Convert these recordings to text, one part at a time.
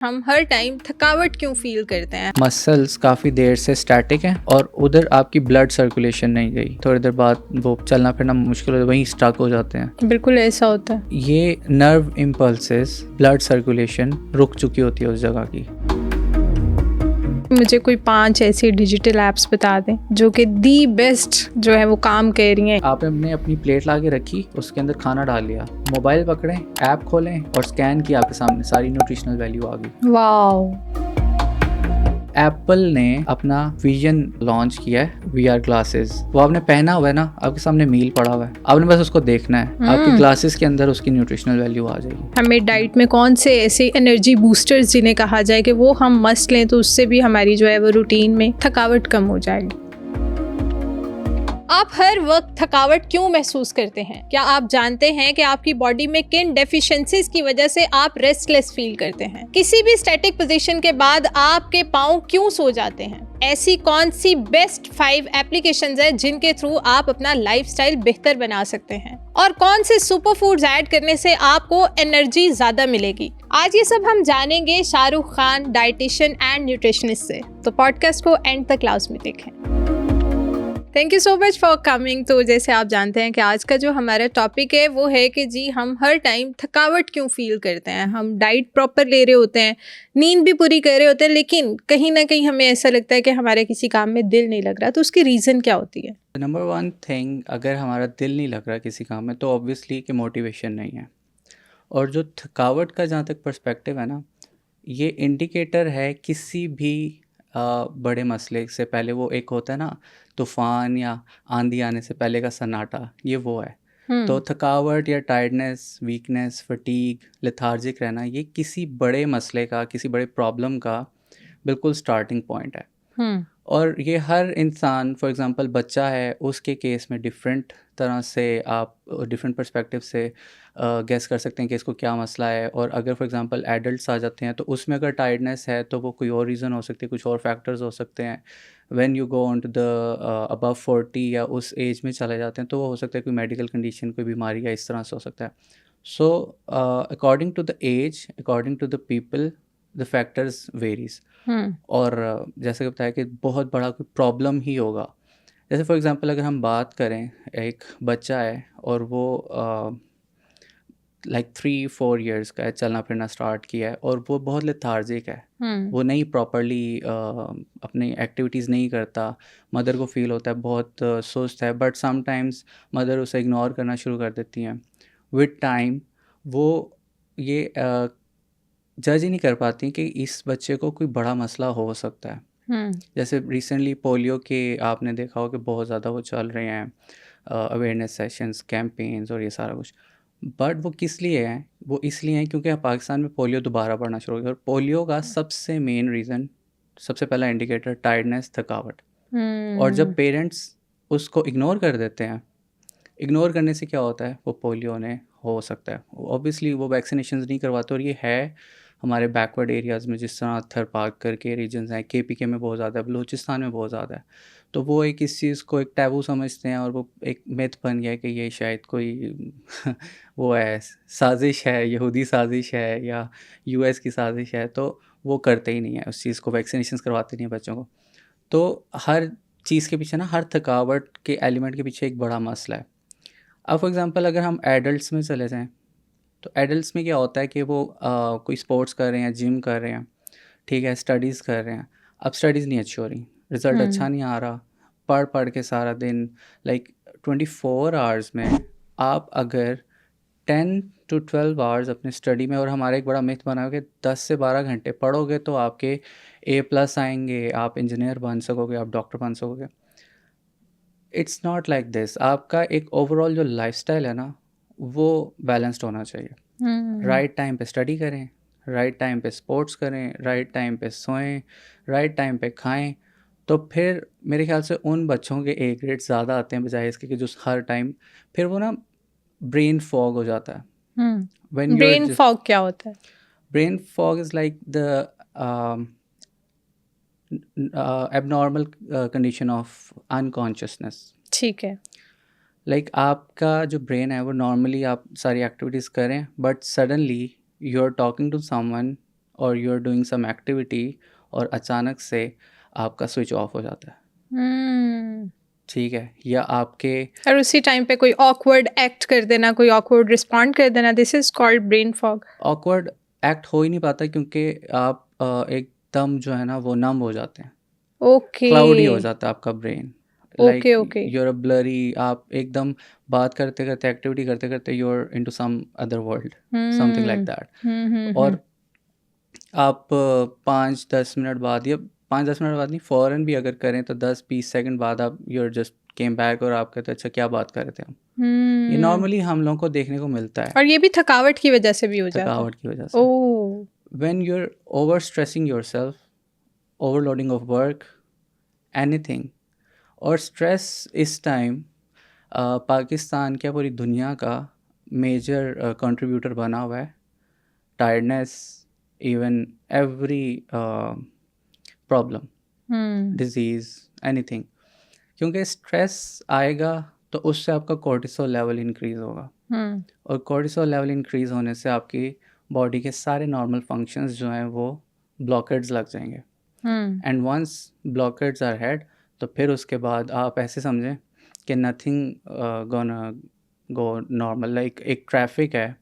हम हर टाइम थकावट क्यों फील करते हैं? मसल्स काफ़ी देर से स्टैटिक हैं और उधर आपकी ब्लड सर्कुलेशन नहीं गई, थोड़ी देर बाद वो चलना फिरना मुश्किल हो, वहीं स्टक हो जाते हैं। बिल्कुल ऐसा होता है। ये नर्व इम्पल्सेस, ब्लड सर्कुलेशन रुक चुकी होती है उस जगह की। मुझे कोई 5 ऐसी डिजिटल एप्स बता दें जो कि दी बेस्ट जो है वो काम कर रही हैं। आपने अपनी प्लेट ला के रखी, उसके अंदर खाना डाल लिया, मोबाइल पकड़ें, ऐप खोलें और स्कैन किया, आपके सामने सारी न्यूट्रिशनल वैल्यू आ गई। वाओ। एप्पल ने अपना विजन लॉन्च किया है, VR ग्लासेस। वो आपने पहना हुआ है ना, आपके सामने मील पड़ा हुआ है, आपने बस उसको देखना है, आपकी ग्लासेस के अंदर उसकी न्यूट्रिशनल वैल्यू आ जाएगी। हमें डाइट में कौन से ऐसे एनर्जी बूस्टर्स जिन्हें कहा जाए कि वो हम मस्ट लें तो उससे भी हमारी जो है वो रूटीन में थकावट कम हो जाएगी। आप हर वक्त थकावट क्यों महसूस करते हैं? क्या आप जानते हैं कि आपकी बॉडी में किन डेफिशिएंसीज की वजह से आप रेस्टलेस फील करते हैं? किसी भी स्टैटिक पोजीशन के बाद आपके पाँव क्यों सो जाते हैं? ऐसी कौन सी बेस्ट 5 एप्लीकेशंस हैं जिनके थ्रू आप अपना लाइफस्टाइल बेहतर बना सकते हैं? और कौन से सुपर फूड्स ऐड करने से आपको एनर्जी ज्यादा मिलेगी? आज ये सब हम जानेंगे Shahrukh Khan, dietitian and nutritionist से। तो पॉडकास्ट को एंड तक क्लास में देखें। Thank you so much for coming. तो जैसे आप जानते हैं कि आज का जो हमारा टॉपिक है वो है कि जी हम हर टाइम थकावट क्यों फील करते हैं। हम डाइट प्रॉपर ले रहे होते हैं, नींद भी पूरी कर रहे होते हैं, लेकिन कहीं ना कहीं हमें ऐसा लगता है कि हमारे किसी काम में दिल नहीं लग रहा। तो उसकी रीज़न क्या होती है? नंबर 1 थिंग, अगर हमारा दिल नहीं लग रहा किसी काम में तो ऑब्वियसली कि मोटिवेशन नहीं है। और जो थकावट का जहाँ तक पर्सपेक्टिव है ना, ये इंडिकेटर है किसी भी बड़े मसले से पहले। वो एक होता है ना, तूफान या आंधी आने से पहले का सन्नाटा, ये वो है। तो थकावट या टायर्डनेस, वीकनेस, फटीग, लेथार्जिक रहना, ये किसी बड़े मसले का, किसी बड़े प्रॉब्लम का बिल्कुल स्टार्टिंग पॉइंट है। और ये हर इंसान, फॉर एग्जांपल बच्चा है, उसके केस में डिफरेंट तरह से आप डिफरेंट पर्सपेक्टिव से गेस कर सकते हैं कि इसको क्या मसला है। और अगर फॉर एग्जांपल एडल्ट्स आ जाते हैं तो उसमें अगर टायर्डनेस है तो वो कोई और रीज़न हो सकती है, कुछ और फैक्टर्स हो सकते हैं। When you go on to the above 40 या उस एज में चले जाते हैं तो वो हो सकता है कोई मेडिकल कंडीशन, कोई बीमारी या इस तरह से हो सकता है। So according to the age, according to the people, the factors varies. और जैसे कि बताया कि बहुत बड़ा कोई प्रॉब्लम ही होगा। जैसे फॉर एग्जांपल अगर हम बात करें, एक बच्चा है और वो लाइक 3-4 इयर्स का है, चलना फिरना स्टार्ट किया है और वो बहुत लेथार्जिक है। वो नहीं प्रॉपरली अपनी एक्टिविटीज़ नहीं करता। मदर को फील होता है बहुत सुस्त है, बट समटाइम्स मदर उसे इग्नोर करना शुरू कर देती हैं। विद टाइम वो ये जज ही नहीं कर पाती कि इस बच्चे को कोई बड़ा मसला हो सकता है। जैसे रिसेंटली पोलियो के आपने देखा हो कि बहुत ज़्यादा वो चल रहे हैं अवेयरनेस सेशंस, कैंपेन्स और ये सारा कुछ। बट वो किस लिए हैं? वो इसलिए हैं क्योंकि पाकिस्तान में पोलियो दोबारा बढ़ना शुरू हो गया। और पोलियो का सबसे मेन रीज़न, सबसे पहला इंडिकेटर टायर्डनेस, थकावट। और जब पेरेंट्स उसको इग्नोर कर देते हैं, इग्नोर करने से क्या होता है, वो पोलियो ने हो सकता है। ऑब्वियसली वो वैक्सीनेशंस नहीं करवाते। और ये है हमारे बैकवर्ड एरियाज़ में, जिस तरह थरपाकर के रीजन्स हैं, KPK में बहुत ज़्यादा है, बलूचिस्तान में बहुत ज़्यादा है। तो वो एक इस चीज़ को एक टैबू समझते हैं और वो एक मिथ बन गया है कि ये शायद कोई वो है, साजिश है, यहूदी साजिश है या US की साजिश है। तो वो करते ही नहीं है उस चीज़ को, वैक्सीनेशंस करवाते नहीं हैं बच्चों को। तो हर चीज़ के पीछे ना, हर थकावट के एलिमेंट के पीछे एक बड़ा मसला है। अब फॉर एग्ज़ाम्पल अगर हम एडल्ट्स में चले जाएँ, तो एडल्ट्स में क्या होता है कि वो कोई स्पोर्ट्स कर रहे हैं, जिम कर रहे हैं, ठीक है, स्टडीज़ कर रहे हैं। अब स्टडीज़ नहीं अच्छी हो रही, रिज़ल्ट अच्छा नहीं आ रहा, पढ़ पढ़ के सारा दिन, लाइक 24 आवर्स में आप अगर 10 to 12 आवर्स अपने स्टडी में, और हमारा एक बड़ा मिथ बना है कि 10 से 12 घंटे पढ़ोगे तो आपके A+ आएंगे, आप इंजीनियर बन सकोगे, आप डॉक्टर बन सकोगे। It's not like this. आपका एक ओवरऑल जो लाइफस्टाइल है ना, वो बैलेंस्ड होना चाहिए। राइट टाइम पे स्टडी करें, राइट टाइम पे स्पोर्ट्स करें, राइट टाइम पे सोएं, राइट टाइम पे खाएं। तो फिर मेरे ख्याल से उन बच्चों के A ग्रेड ज़्यादा आते हैं बजाय इसके कि जो हर टाइम, फिर वो ना ब्रेन फॉग हो जाता है। When you're ब्रेन फॉग क्या होता है? brain fog is like the abnormal condition of unconsciousness. ठीक है। लाइक आपका जो ब्रेन है वो नॉर्मली आप सारी एक्टिविटीज़ करें, but suddenly you are talking to someone और you are doing some activity और अचानक से आपका स्विच ऑफ हो जाता है, ठीक है, या आपके और उसी टाइम पे कोई ऑकवर्ड एक्ट कर देना, कोई ऑकवर्ड रिस्पॉन्ड कर देना, this is called brain fog. Awkward act हो ही नहीं पाता क्योंकि आप एकदम जो है ना वो नम हो जाते हैं, ओके क्लाउडी हो जाता है आपका brain, like okay you're a blurry, आप एकदम बात करते करते एक्टिविटी करते करते you are into some other world, something like that. और आप 5-10 मिनट बाद या 5-10 मिनट बाद नहीं, फ़ौरन भी अगर करें तो 10-20 सेकंड बाद आप you are just came back और आप कहते अच्छा क्या बात कर रहे थे हम। ये नॉर्मली हम लोगों को देखने को मिलता है, और ये भी थकावट की वजह से भी हो जाता है। थकावट की वजह से। Oh when you are over stressing yourself, overloading of work, anything, और स्ट्रेस इस टाइम पाकिस्तान क्या पूरी दुनिया का मेजर कंट्रीब्यूटर बना हुआ है, tiredness, even every problem, disease, anything, क्योंकि स्ट्रेस आएगा तो उससे आपका कोर्टिसोल लेवल इंक्रीज़ होगा, और कोर्टिसोल लेवल इंक्रीज़ होने से आपकी बॉडी के सारे नॉर्मल फंक्शंस जो हैं वो ब्लॉकेड्स लग जाएंगे, एंड वंस ब्लॉकेड्स आर हेड तो फिर उसके बाद आप ऐसे समझें कि nothing gonna go normal, like एक ट्रैफिक है,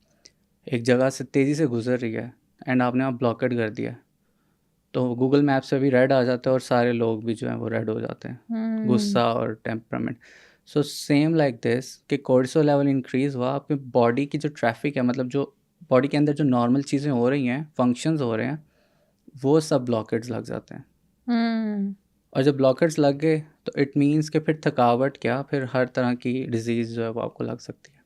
एक जगह से तेज़ी से गुजर रही है एंड आपने आप ब्लॉकेड कर दिया, तो गूगल मैप से भी रेड आ जाता है और सारे लोग भी जो हैं वो रेड हो जाते हैं, गुस्सा और temperament. So same like this कि कोर्टिसोल लेवल इंक्रीज़ हुआ, आपके बॉडी की जो ट्रैफिक है, मतलब जो बॉडी के अंदर जो नॉर्मल चीज़ें हो रही हैं, फंक्शंस हो रहे हैं, वो सब ब्लॉकेड्स लग जाते हैं। और जब ब्लॉकेड्स लग गए तो इट मीन्स कि फिर थकावट क्या, फिर हर तरह की डिजीज़ जो है वो आपको लग सकती है।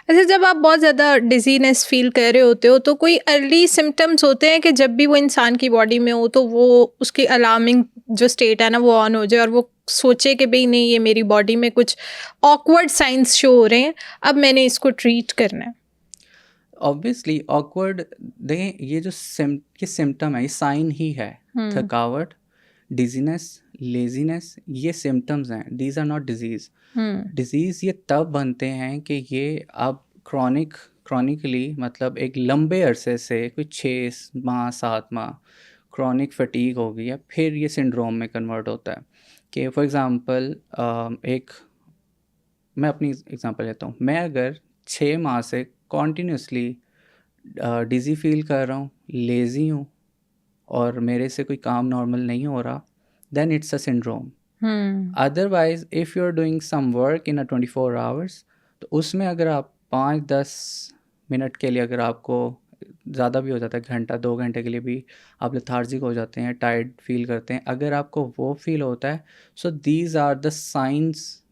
अच्छा, जब आप बहुत ज़्यादा डिजीनेस फील कर रहे होते हो तो कोई अर्ली सिम्टम्स होते हैं कि जब भी वो इंसान की बॉडी में हो तो वो उसकी अलार्मिंग जो स्टेट है ना वो ऑन हो जाए और वो सोचे कि भाई नहीं, ये मेरी बॉडी में कुछ ऑकवर्ड साइंस शो हो रहे हैं, अब मैंने इसको ट्रीट करना है। ऑब्वियसली ऑकवर्ड, देखें ये जो ये सिम्टम है, ये साइन ही है, थकावट, डिजीनेस, लेजीनेस, ये सिम्टम्स हैं, these are not disease. Disease ये तब बनते हैं कि ये आप क्रॉनिकली मतलब एक लंबे अरसे से कोई 6 माह 7 माह क्रॉनिक फटीग हो गई है, फिर ये सिंड्रोम में कन्वर्ट होता है। कि फॉर एग्ज़ाम्पल मैं अपनी एग्ज़ाम्पल लेता हूँ, मैं अगर 6 माह से कॉन्टीन्यूसली डिज़ी फील कर रहा हूँ, लेज़ी हूँ और मेरे से कोई काम नॉर्मल नहीं हो रहा, then it's a syndrome. Otherwise if you are doing some work in a 24 hours, तो उसमें अगर आप 5-10 मिनट के लिए, अगर आपको ज़्यादा भी हो जाता है, घंटा 2 घंटे के लिए भी आप लेथार्जिक हो जाते हैं, टायर्ड फील करते हैं, अगर आपको वो फील होता है, so these are the science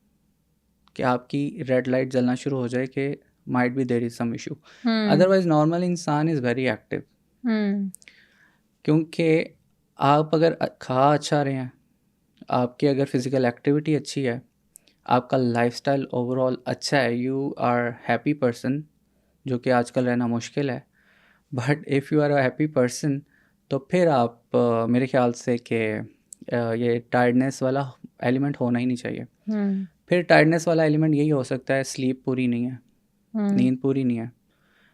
कि आपकी रेड लाइट जलना शुरू हो जाए कि might be there is some issue. Otherwise normal इंसान इज़ वेरी एक्टिव, क्योंकि आप अगर खा अच्छा रहे हैं, आपकी अगर फिज़िकल एक्टिविटी अच्छी है, आपका लाइफस्टाइल ओवरऑल अच्छा है, यू आर हैप्पी पर्सन, जो कि आजकल रहना मुश्किल है, but if you are a happy person तो फिर आप मेरे ख्याल से कि ये टायर्डनेस वाला एलिमेंट होना ही नहीं चाहिए। फिर टायर्डनेस वाला एलिमेंट यही हो सकता है, स्लीप पूरी नहीं है, नींद पूरी नहीं है,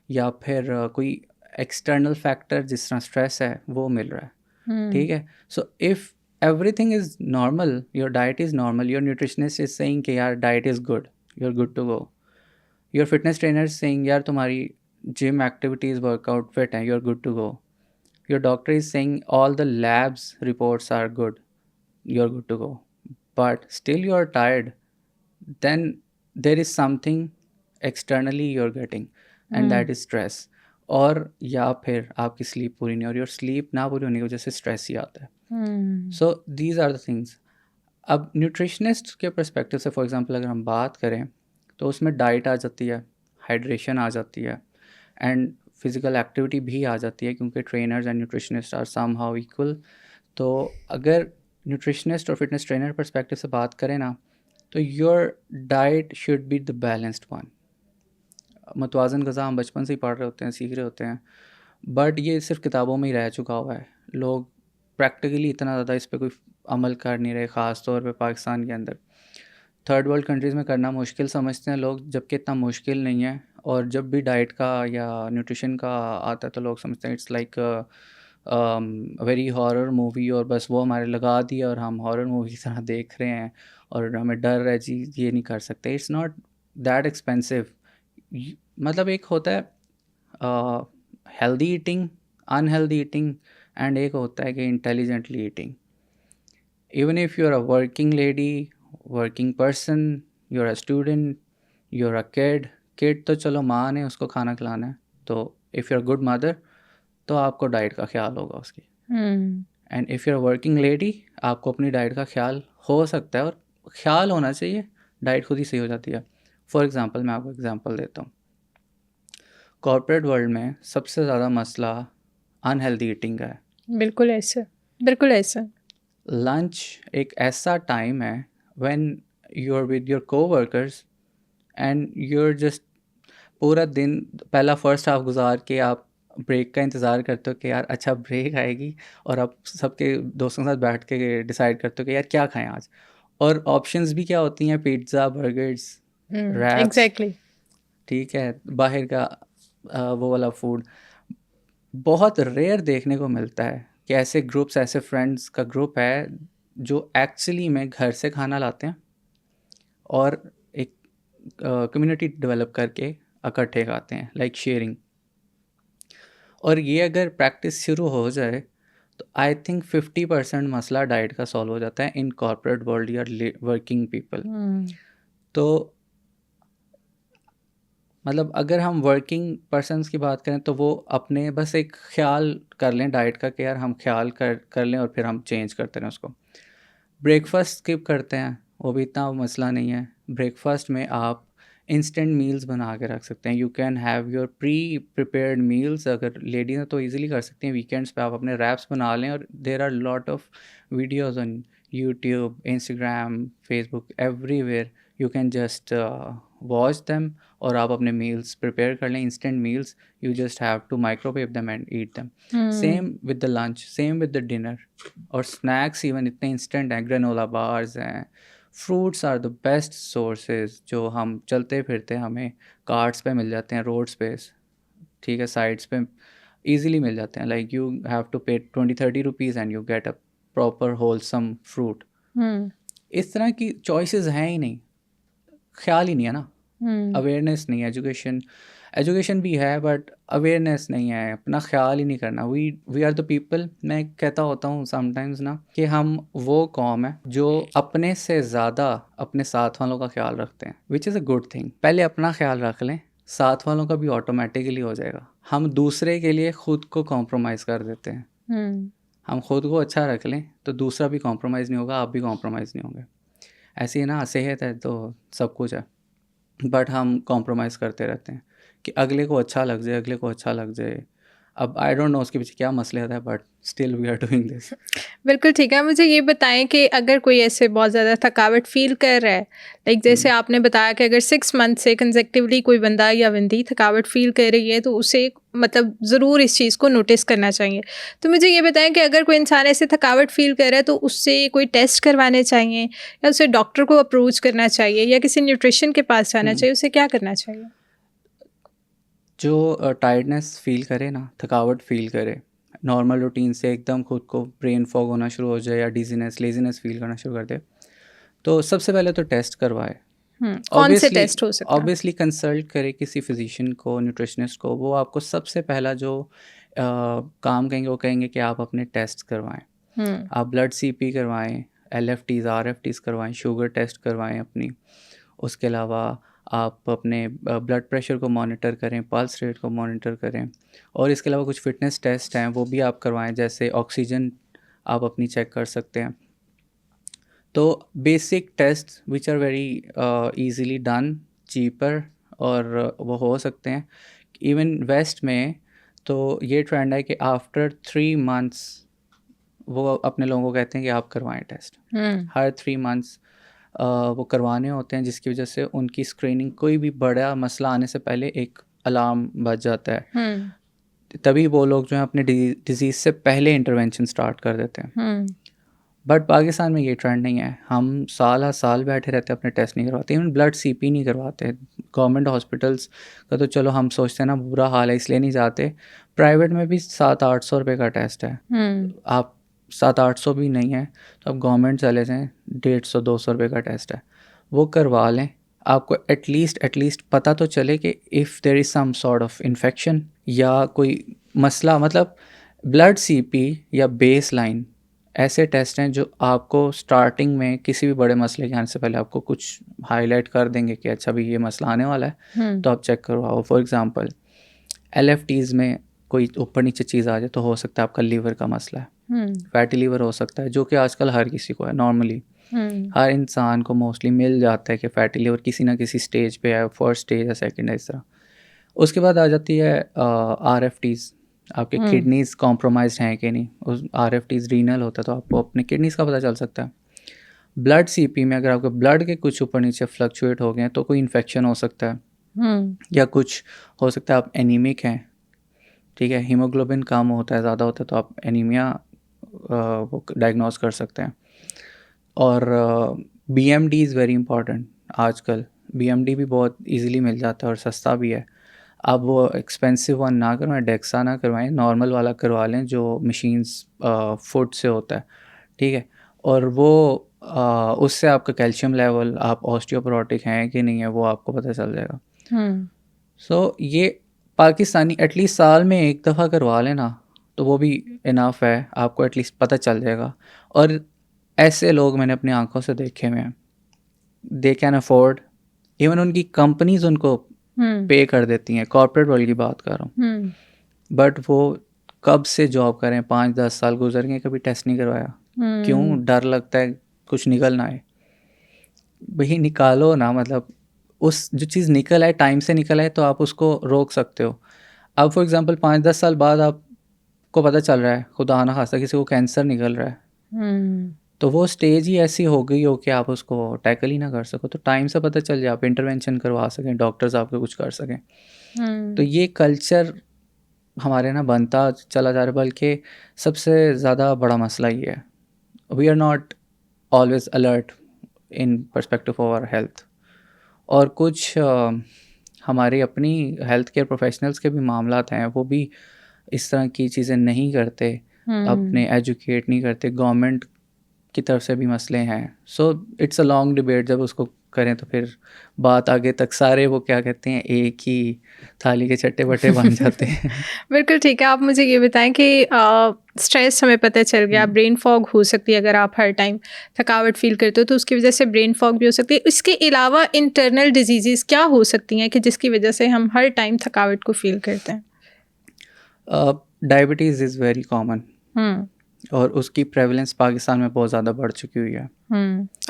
या फिर कोई एक्सटर्नल फैक्टर जिस तरह स्ट्रेस है वो मिल रहा है, ठीक है। So if everything is normal, your diet is normal, your nutritionist is saying कि यार diet is good, you're good to go, your fitness trainer is saying यार तुम्हारी gym activities workout fit हैं, you're good to go, your doctor is saying all the labs reports are good, you're good to go, but still you're tired, then there is something externally you're getting and that is stress, और या फिर आपकी sleep पूरी नहीं, और your sleep ना पूरी होने की वजह से स्ट्रेस ही आता है। So these are the things. अब न्यूट्रिशनिस्ट के परस्पेक्टिव से फॉर एग्जांपल अगर हम बात करें तो उसमें डाइट आ जाती है, हाइड्रेशन आ जाती है, एंड फिज़िकल एक्टिविटी भी आ जाती है, क्योंकि trainers and nutritionist are somehow equal. तो अगर न्यूट्रिशनिस्ट और फिटनेस ट्रेनर परस्पेक्टिव से बात करें ना, तो your diet should be the balanced one. मतवाज़न ग़ज़ा हम बचपन से ही पढ़ रहे होते हैं, सीख रहे होते हैं, बट ये सिर्फ किताबों में ही रह चुका हुआ है, लोग प्रैक्टिकली इतना ज़्यादा इस पे कोई अमल कर नहीं रहे, ख़ास तौर पे पाकिस्तान के अंदर। थर्ड वर्ल्ड कंट्रीज़ में करना मुश्किल समझते हैं लोग, जबकि इतना मुश्किल नहीं है, और जब भी डाइट का या न्यूट्रिशन का आता है तो लोग समझते हैं it's like very horror movie और बस वो हमारे लगा दिया और हम हॉरर मूवी की तरह देख रहे हैं और हमें डर है जी ये नहीं कर सकते. It's not that expensive. मतलब एक होता है healthy eating, unhealthy eating, and एक होता है कि intelligently eating. Even if you are a working lady, working person, you are a student, you are a kid तो चलो माँ ने उसको खाना खिलाना है, तो if you are good mother तो आपको डाइट का ख्याल होगा उसकी. And if you are working lady, आपको अपनी डाइट का ख्याल हो सकता है, और ख्याल होना चाहिए, डाइट खुद ही सही हो जाती है. फॉर एग्ज़ाम्पल मैं आपको एग्ज़ाम्पल देता हूँ. कॉर्पोरेट वर्ल्ड में सबसे ज़्यादा मसला अनहेल्दी ईटिंग का है. बिल्कुल ऐसा, बिल्कुल ऐसा. लंच एक ऐसा टाइम है when you are with your coworkers and you are just पूरा दिन पहला फर्स्ट हाफ गुजार के आप ब्रेक का इंतज़ार करते हो कि यार अच्छा ब्रेक आएगी, और आप सबके दोस्तों के साथ बैठ के डिसाइड करते हो कि यार क्या खाएं आज. और ऑप्शंस भी क्या होती हैं, पिज़्ज़ा, बर्गर्स, रैप्स. एग्जैक्टली. ठीक है, बाहर का वो वाला फूड बहुत रेयर देखने को मिलता है कि ऐसे ग्रुप्स, ऐसे फ्रेंड्स का ग्रुप है जो एक्चुअली में घर से खाना लाते हैं और एक कम्युनिटी डेवलप करके इकट्ठे खाते हैं, लाइक शेयरिंग. और ये अगर प्रैक्टिस शुरू हो जाए तो आई थिंक 50% मसला डाइट का सॉल्व हो जाता है इन कॉर्पोरेट वर्ल्ड या वर्किंग पीपल. तो मतलब अगर हम वर्किंग पर्सन्स की बात करें तो वो अपने बस एक ख्याल कर लें डाइट का कि यार हम ख्याल कर लें और फिर हम चेंज करते रहें उसको. ब्रेकफास्ट स्किप करते हैं, वो भी इतना मसला नहीं है. ब्रेकफास्ट में आप इंस्टेंट मील्स बना के रख सकते हैं. You can have your pre prepared meals. अगर लेडीज हैं तो इजीली कर सकती हैं. वीकेंड्स पे आप अपने रैप्स बना लें, और there are lot of videos on YouTube, Instagram, Facebook, everywhere. You can just watch them और आप अपने मील्स प्रिपेयर कर लें, instant meals. You just have to microwave them and eat them. Same with the lunch, same with the dinner. और snacks even इतने instant हैं, granola bars हैं. Fruits are the best sources जो हम चलते फिरते हमें कार्ट्स पे मिल जाते हैं, रोड्स पे, ठीक है, साइड्स पे इजीली मिल जाते हैं. लाइक यू हैव टू पे 20-30 rupees and you get a proper wholesome fruit. इस तरह की चॉइसेस हैं ही नहीं, ख्याल ही नहीं है ना. अवेयरनेस नहीं है. एजुकेशन भी है बट अवेयरनेस नहीं है, अपना ख्याल ही नहीं करना. We are the people. मैं कहता होता हूँ समटाइम्स ना कि हम वो कौम है जो अपने से ज़्यादा अपने साथ वालों का ख्याल रखते हैं, which is a good thing. पहले अपना ख्याल रख लें, साथ वालों का भी ऑटोमेटिकली हो जाएगा. हम दूसरे के लिए खुद को कॉम्प्रोमाइज़ कर देते हैं. हम खुद को अच्छा रख लें तो दूसरा भी कॉम्प्रोमाइज़ नहीं होगा, आप भी कॉम्प्रोमाइज़ नहीं होंगे. ऐसे ही ना, सेहत है तो सब कुछ है, बट हम कॉम्प्रोमाइज़ करते रहते हैं कि अगले को अच्छा लग जाए, अगले को अच्छा लग जाए. अब आई डोंट नो उसके पीछे क्या मसला है, but still we are doing this. बिल्कुल ठीक है. मुझे ये बताएं कि अगर कोई ऐसे बहुत ज़्यादा थकावट फील कर रहा है, लाइक जैसे आपने बताया कि अगर 6 मंथ से कंसेक्टिवली कोई बंदा या बंदी थकावट फील कर रही है तो उसे मतलब ज़रूर इस चीज़ को नोटिस करना चाहिए. तो मुझे ये बताएं कि अगर कोई इंसान ऐसे थकावट फील कर रहा है तो उससे कोई टेस्ट करवाने चाहिए, या उसे डॉक्टर को अप्रोच करना चाहिए, या किसी न्यूट्रिशन के पास जाना चाहिए, उसे क्या करना चाहिए? जो टायर्डनेस फील करे ना, थकावट फील करे, नॉर्मल रूटीन से एकदम खुद को ब्रेन फॉग होना शुरू हो जाए या डिजीनेस, लेजीनेस फील करना शुरू कर दे, तो सबसे पहले तो टेस्ट करवाए. कौन से टेस्ट हो सकते हैं? ऑब्वियसली कंसल्ट करे किसी फिजिशियन को, न्यूट्रिशनिस्ट को. वो आपको सबसे पहला जो काम कहेंगे वो कहेंगे कि आप अपने टेस्ट करवाएं. आप ब्लड CP करवाएं, LFTs, RFTs करवाएं, शुगर टेस्ट करवाएं अपनी. उसके अलावा आप अपने ब्लड प्रेशर को मॉनिटर करें, पल्स रेट को मॉनिटर करें. और इसके अलावा कुछ फिटनेस टेस्ट हैं वो भी आप करवाएं, जैसे ऑक्सीजन आप अपनी चेक कर सकते हैं. तो basic test which are very easily done, cheaper, और वो हो सकते हैं. इवन वेस्ट में तो ये ट्रेंड है कि आफ्टर 3 मंथ्स वो अपने लोगों को कहते हैं कि आप करवाएं टेस्ट. हर 3 मंथ्स वो करवाने होते हैं, जिसकी वजह से उनकी स्क्रीनिंग, कोई भी बड़ा मसला आने से पहले एक अलार्म बज जाता है. तभी वो लोग जो हैं अपने डिजीज़ से पहले इंटरवेंशन स्टार्ट कर देते हैं. बट पाकिस्तान में ये ट्रेंड नहीं है. हम साल साल बैठे रहते हैं, अपने टेस्ट नहीं करवाते, इवन ब्लड CP नहीं करवाते. गवर्नमेंट हॉस्पिटल्स का तो चलो हम सोचते हैं ना बुरा हाल है इसलिए नहीं जाते, प्राइवेट में भी 700-800 रुपये का टेस्ट है। आप 700-800 भी नहीं है तो आप गवर्नमेंट चले जाएँ, 150-200 रुपये का टेस्ट है, वो करवा लें। आपको एटलीस्ट पता तो चले कि if there is some sort of infection या कोई मसला, मतलब ब्लड सीपी या बेस लाइन ऐसे टेस्ट हैं जो आपको स्टार्टिंग में किसी भी बड़े मसले के आने से पहले आपको कुछ हाईलाइट कर देंगे कि अच्छा भी ये मसला आने वाला है, तो आप चेक करवाओ। फॉर एग्जांपल LFTs में कोई ऊपर नीचे चीज़ आ जाए तो हो सकता है आपका लीवर का मसला है, फैटी लीवर हो सकता है, जो कि आजकल हर किसी को है। नॉर्मली हर इंसान को मोस्टली मिल जाता है कि फैटी लीवर किसी ना किसी स्टेज पे है, फर्स्ट स्टेज या सेकंड है, इस तरह। उसके बाद आ जाती है RFTs, आपके किडनीज कॉम्प्रोमाइज्ड हैं कि नहीं। उस RFTs रीनल होता है तो आपको अपने किडनीज का पता चल सकता है। ब्लड CP में अगर आपके ब्लड के कुछ ऊपर नीचे फ्लक्चुएट हो गए हैं तो कोई इन्फेक्शन हो सकता है, या कुछ हो सकता है आप एनीमिक हैं, ठीक है, हीमोग्लोबिन कम होता है, ज़्यादा होता है तो आप एनीमिया वो डायग्नोस कर सकते हैं। और BMD इज़ वेरी इंपॉर्टेंट। आजकल BMD भी बहुत इजीली मिल जाता है और सस्ता भी है। आप वो एक्सपेंसिव वन ना करवाएं, डेक्सा ना करवाएं, नॉर्मल वाला करवा लें जो मशीन्स फुट से होता है, ठीक है। और वो उससे आपका कैल्शियम लेवल, आप ऑस्टियोपोरोटिक हैं कि नहीं है, वो आपको पता चल जाएगा। सो ये पाकिस्तानी एटलीस्ट साल में एक दफ़ा करवा लेना तो वो भी इनफ है, आपको एटलीस्ट पता चल जाएगा। और ऐसे लोग मैंने अपनी आंखों से देखे हुए हैं, दे कैन अफोर्ड, इवन उनकी कंपनीज उनको पे कर देती हैं, कॉर्पोरेट वर्ल्ड की बात कर रहा हूँ, बट वो कब से जॉब करें, 5-10 साल गुजर गए, कभी टेस्ट नहीं करवाया। क्यों? डर लगता है कुछ निकल ना आए। भाई निकालो ना, मतलब उस जो चीज़ निकल आए, टाइम से निकल आए तो आप उसको रोक सकते हो। अब फॉर एग्जांपल 5-10 साल बाद आपको पता चल रहा है, खुदा ना खास्ता किसी को कैंसर निकल रहा है, तो वो स्टेज ही ऐसी हो गई हो कि आप उसको टैकल ही ना कर सको। तो टाइम से पता चल जाए, आप इंटरवेंशन करवा सकें, डॉक्टर्स आपके कुछ कर सकें। तो ये कल्चर हमारे ना बनता चला जा रहा है, बल्कि सबसे ज़्यादा बड़ा मसला ये है, we are not always alert in perspective of our health. और कुछ हमारी अपनी हेल्थ केयर प्रोफेशनल्स के भी मामलात हैं, वो भी इस तरह की चीज़ें नहीं करते, अपने एजुकेट नहीं करते, गवर्नमेंट की तरफ से भी मसले हैं। So it's a long debate, जब उसको करें तो फिर बात आगे तक सारे वो क्या कहते हैं एक ही थाली के चट्टे बट्टे बन जाते हैं। बिल्कुल ठीक है। आप मुझे ये बताएं कि स्ट्रेस हमें पता चल गया, ब्रेन फॉग हो सकती है, अगर आप हर टाइम थकावट फील करते हो तो उसकी वजह से ब्रेन फॉग भी हो सकती है। इसके अलावा इंटरनल डिजीज़ क्या हो सकती हैं कि जिसकी वजह से हम हर टाइम थकावट को फील करते हैं? डायबिटीज़ इज़ वेरी कॉमन और उसकी प्रेवलेंस पाकिस्तान में बहुत ज़्यादा बढ़ चुकी हुई है।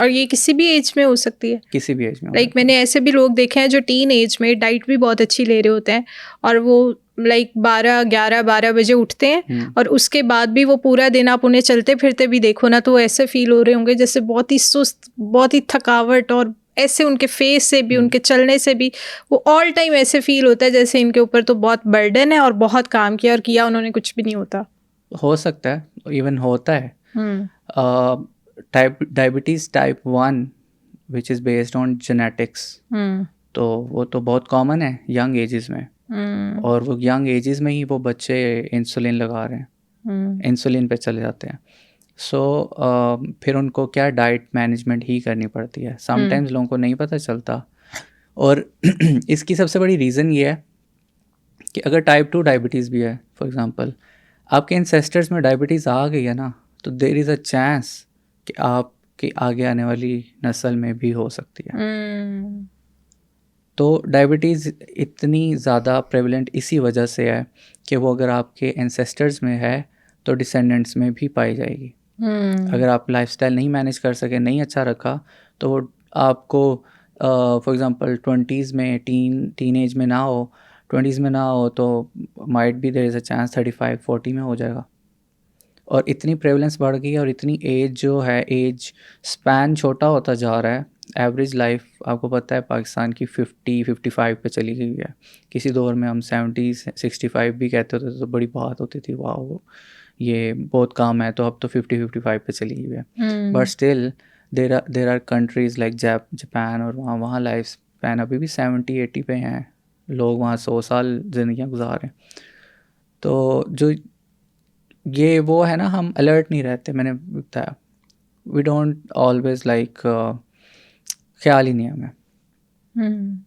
और ये किसी भी एज में हो सकती है, किसी भी एज में। लाइक मैंने ऐसे भी लोग देखे हैं जो टीन एज में डाइट भी बहुत अच्छी ले रहे होते हैं और वो लाइक 12 बजे उठते हैं और उसके बाद भी वो पूरा दिन आप उन्हें चलते फिरते भी देखो ना तो वो ऐसे फील हो रहे होंगे जैसे बहुत ही सुस्त, बहुत ही थकावट, और ऐसे उनके फेस से भी उनके चलने से भी वो ऑल टाइम ऐसे फील होता है जैसे इनके ऊपर तो बहुत बर्डन है और बहुत काम किया और किया उन्होंने कुछ भी नहीं होता। हो सकता है, इवन होता है। Diabetes type 1 which is based on genetics, तो वो तो बहुत कॉमन है यंग एजेस में, और वो यंग एजेस में ही वो बच्चे इंसुलिन लगा रहे हैं, इंसुलिन पे चले जाते हैं। सो फिर उनको क्या डाइट मैनेजमेंट ही करनी पड़ती है। समटाइम्स लोगों को नहीं पता चलता। और इसकी सबसे बड़ी रीज़न ये है कि अगर टाइप 2 डायबिटीज़ भी है, फॉर एग्जांपल आपके एंसेस्टर्स में डायबिटीज़ आ गई है ना, तो देयर इज़ अ चांस कि आपके आगे आने वाली नस्ल में भी हो सकती है। तो डायबिटीज़ इतनी ज़्यादा प्रेवलेंट इसी वजह से है कि वो अगर आपके एंसेस्टर्स में है तो डिसेंडेंट्स में भी पाई जाएगी। अगर आप लाइफस्टाइल नहीं मैनेज कर सके, नहीं अच्छा रखा, तो वो आपको फॉर एग्जांपल 20s में टीन एज में ना हो, 20s में ना हो तो might be there is a chance 35-40 में हो जाएगा। और इतनी प्रेवलेंस बढ़ गई है और इतनी एज जो है, एज स्पैन छोटा होता जा रहा है। एवरेज लाइफ आपको पता है पाकिस्तान की 50-55 पे चली गई है। किसी दौर में हम 70-65 भी कहते होते तो बड़ी बात होती थी, वाह ये बहुत कम है, तो अब तो 50-55 पे चली गई है। But still there are countries like Japan, और वहाँ लाइफ स्पैन अभी भी 70-80 पे हैं, लोग वहाँ 100 साल ज़िंदगियाँ गुजार रहे हैं। तो जो ये वो है ना, हम अलर्ट नहीं रहते, मैंने बताया, वी डोंट ऑलवेज लाइक, ख्याल ही नहीं है हमें। हम्म,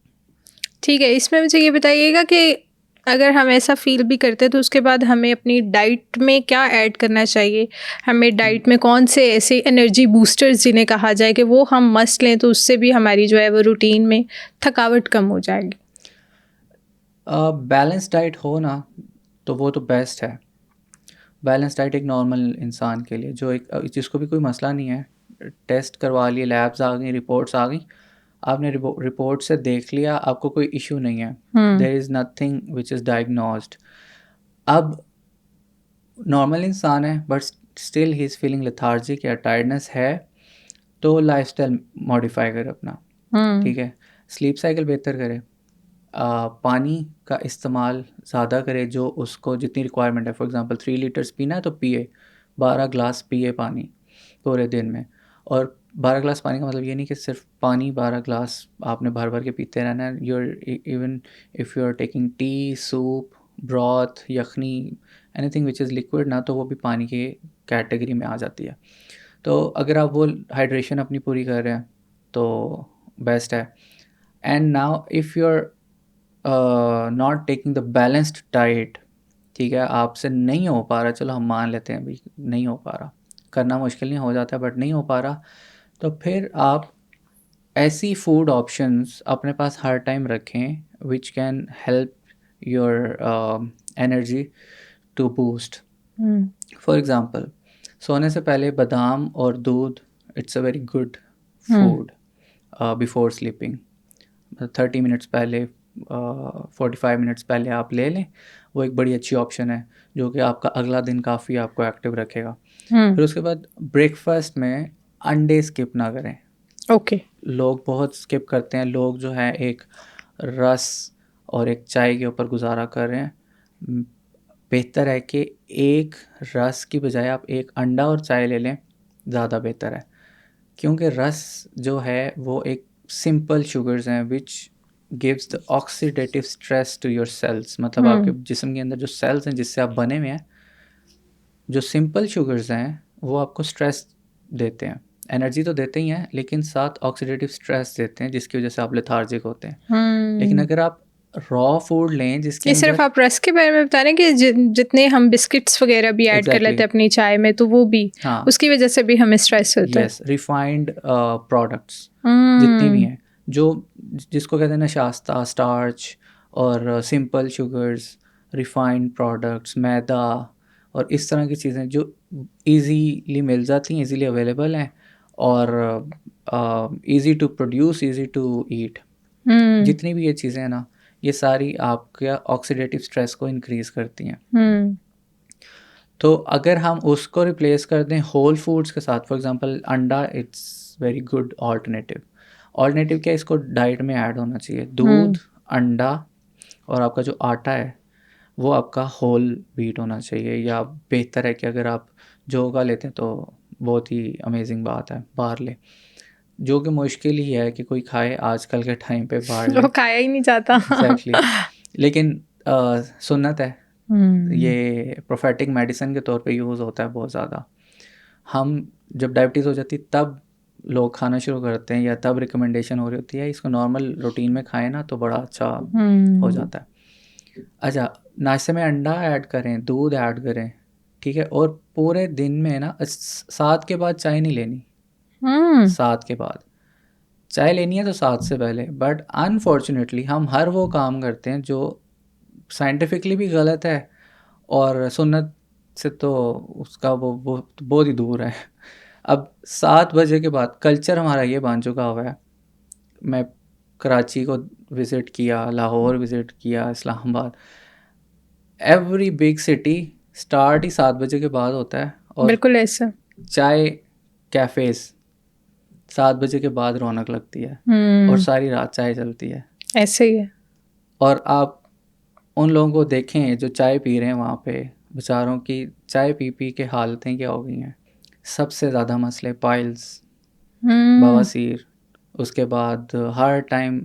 ठीक है। इसमें मुझे ये बताइएगा कि अगर हम ऐसा फील भी करते हैं तो उसके बाद हमें अपनी डाइट में क्या ऐड करना चाहिए? हमें डाइट में कौन से ऐसे एनर्जी बूस्टर्स जिन्हें कहा जाए कि वो हम मस्ट लें तो उससे भी हमारी जो है वो रूटीन में थकावट कम हो जाएगी? बैलेंस डाइट हो ना तो वो तो बेस्ट है। बैलेंस डाइट एक नॉर्मल इंसान के लिए, जो एक जिसको भी कोई मसला नहीं है, टेस्ट करवा लिए, लैब्स आ गई, रिपोर्ट्स आ गई, आपने रिपोर्ट से देख लिया, आपको कोई इशू नहीं है, there is nothing which is diagnosed. अब नॉर्मल इंसान है but still he is feeling lethargic या टायर्डनेस है, तो लाइफस्टाइल मॉडिफाई करे अपना, ठीक है, स्लीप साइकिल बेहतर करे, पानी का इस्तेमाल ज़्यादा करे, जो उसको जितनी रिक्वायरमेंट है, फॉर एग्जांपल 3 लीटर्स पीना है तो पिए, 12 ग्लास पिए पानी पूरे दिन में। और 12 ग्लास पानी का मतलब ये नहीं कि सिर्फ पानी 12 ग्लास आपने भर भर के पीते रहना है, even if you are taking tea, soup, broth, yakhni, anything which is liquid ना, तो वो भी पानी की कैटेगरी में आ जाती है। तो अगर आप वो हाइड्रेशन अपनी पूरी कर रहे हैं तो बेस्ट है। And now if you are not taking the balanced diet, ठीक है, आपसे नहीं हो पा रहा, चलो हम मान लेते हैं भाई नहीं हो पा रहा, करना मुश्किल नहीं हो जाता है बट नहीं हो पा रहा, तो फिर आप ऐसी फूड ऑप्शंस अपने पास हर टाइम रखें which can help your energy to boost. For example, सोने से पहले बादाम और दूध, it's a very good food before sleeping. 30 minutes पहले, 45 मिनट्स पहले आप ले लें, वो एक बड़ी अच्छी ऑप्शन है जो कि आपका अगला दिन काफ़ी आपको एक्टिव रखेगा। फिर उसके बाद ब्रेकफास्ट में अंडे स्किप ना करें। ओके। लोग बहुत स्किप करते हैं, लोग जो है एक रस और एक चाय के ऊपर गुजारा कर रहे हैं। बेहतर है कि एक रस की बजाय आप एक अंडा और चाय ले लें, ज़्यादा बेहतर है, क्योंकि रस जो है वो एक सिंपल शुगर्स हैं which gives the oxidative stress to your cells, मतलब आपके जिस्म के अंदर जो सेल्स हैं जिससे आप बने हुए हैं, जो सिंपल शुगर्स हैं वो आपको स्ट्रेस देते हैं, एनर्जी तो देते ही हैं लेकिन साथ ऑक्सीडेटिव स्ट्रेस देते हैं जिसकी वजह से आप लेथार्जिक होते हैं। लेकिन अगर आप रॉ फूड लें जिसके ये सिर्फ अंदर, आप रस के बारे में बता रहे हैं कि जितने हम बिस्किट्स वगैरह भी ऐड कर लेते हैं अपनी चाय में, तो वो भी हाँ, उसकी वजह से भी हमें स्ट्रेस होता है? यस, रिफाइंड प्रोडक्ट्स जितनी भी हैं, जो जिसको कहते हैं ना शास्ता, स्टार्च और सिंपल शुगर्स, रिफाइंड प्रोडक्ट्स, मैदा और इस तरह की चीज़ें जो इजीली मिल जाती हैं, इजीली अवेलेबल हैं और easy to produce, easy to eat, जितनी भी ये चीज़ें हैं ना, ये सारी आपका ऑक्सीडेटिव स्ट्रेस को इंक्रीज़ करती हैं। तो अगर हम उसको रिप्लेस कर दें होल फूड्स के साथ, फॉर एग्जांपल अंडा, it's very good alternative. Alternative क्या, इसको डाइट में ऐड होना चाहिए, दूध, अंडा और आपका जो आटा है वो आपका होल व्हीट होना चाहिए, या बेहतर है कि अगर आप जौ का लेते हैं तो बहुत ही अमेजिंग बात है, बाहर ले, जो कि मुश्किल ही है कि कोई खाए आजकल के टाइम पे बाहर ले, वो खाया ही नहीं जाता। एग्जैक्टली, लेकिन सुन्नत है, ये प्रोफेटिक मेडिसिन के तौर पे यूज़ होता है बहुत ज़्यादा। हम जब डायबिटीज़ हो जाती है तब लोग खाना शुरू करते हैं, या तब रिकमेंडेशन हो रही होती है इसको नॉर्मल रूटीन में खाएं ना तो बड़ा अच्छा हो जाता है। अच्छा, नाश्ते में अंडा ऐड करें, दूध ऐड करें, ठीक है, और पूरे दिन में ना 7 के बाद चाय नहीं लेनी, 7 के बाद चाय लेनी है तो 7 से पहले, बट अनफॉर्चुनेटली हम हर वो काम करते हैं जो साइंटिफिकली भी गलत है और सुन्नत से तो उसका वो बहुत ही दूर है। अब 7 बजे के बाद कल्चर हमारा ये बन चुका हुआ है, मैं कराची को विज़िट किया, लाहौर विज़िट किया, Islamabad, every big city start ही 7 बजे के बाद होता है, और बिल्कुल ऐसा। चाय कैफ़ेज़ 7 बजे के बाद रौनक लगती है और सारी रात चाय चलती है, ऐसे ही है। और आप उन लोगों को देखें जो चाय पी रहे हैं वहाँ पे, बेचारों की चाय पी पी के हालतें क्या हो गई हैं। सबसे ज़्यादा मसले पाइल्स, बवासीर, उसके बाद हर टाइम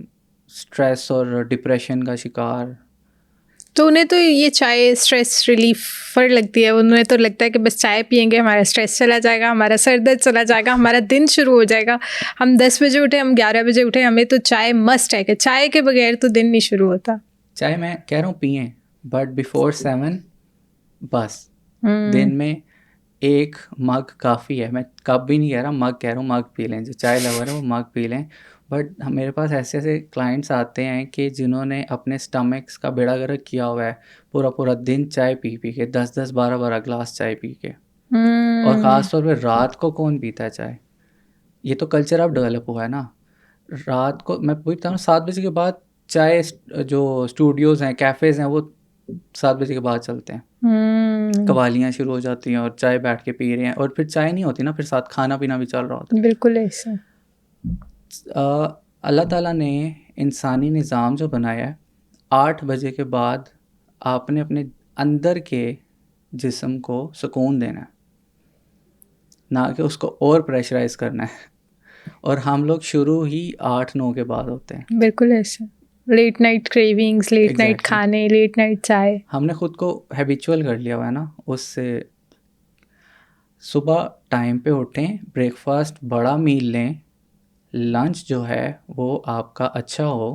स्ट्रेस और डिप्रेशन का शिकार, तो उन्हें तो ये चाय स्ट्रेस रिलीफर लगती है, उन्हें तो लगता है कि बस चाय पियेंगे हमारा स्ट्रेस चला जाएगा, हमारा सर दर्द चला जाएगा, हमारा दिन शुरू हो जाएगा। हम 10 बजे उठे, हम 11 बजे उठे, हमें तो चाय मस्ट है कि चाय के बगैर तो दिन नहीं शुरू होता। चाय मैं कह रहा हूँ पिए, बट बिफोर 7 बस दिन में 1 मग काफ़ी है। मैं कप भी नहीं कह रहा, मग कह रहा हूँ, मग पी लें। जो चाय लवर है वो मग पी लें। बट मेरे पास ऐसे ऐसे क्लाइंट्स आते हैं कि जिन्होंने अपने स्टमक्स का बेड़ा गर्क किया हुआ है, पूरा पूरा दिन चाय पी पी के, 10-10 12-12 ग्लास चाय पी के। और ख़ास तौर पे रात को कौन पीता है चाय? ये तो कल्चर अब डेवलप हुआ है ना। रात को मैं पूछता हूँ 7 बजे के बाद चाय, जो स्टूडियोज़ हैं, कैफ़ेज़ हैं, वो 7 बजे के बाद चलते हैं। कवालियाँ शुरू हो जाती हैं और चाय बैठ के पी रहे हैं, और फिर चाय नहीं होती ना, फिर साथ खाना पीना भी चल रहा होता है। बिल्कुल ऐसा। अल्लाह ताला ने इंसानी निज़ाम जो बनाया है, 8 बजे के बाद आपने अपने अंदर के जिस्म को सुकून देना है, ना कि उसको और प्रेशराइज़ करना है। और हम लोग शुरू ही 8-9 के बाद होते हैं। बिल्कुल ऐसा। Late night cravings, late night Exactly. खाने, लेट नाइट चाय। हमने खुद को हैबिचुअल कर लिया हुआ है ना उससे। सुबह टाइम पे उठें, ब्रेकफास्ट बड़ा मील लें, लंच जो है वो आपका अच्छा हो।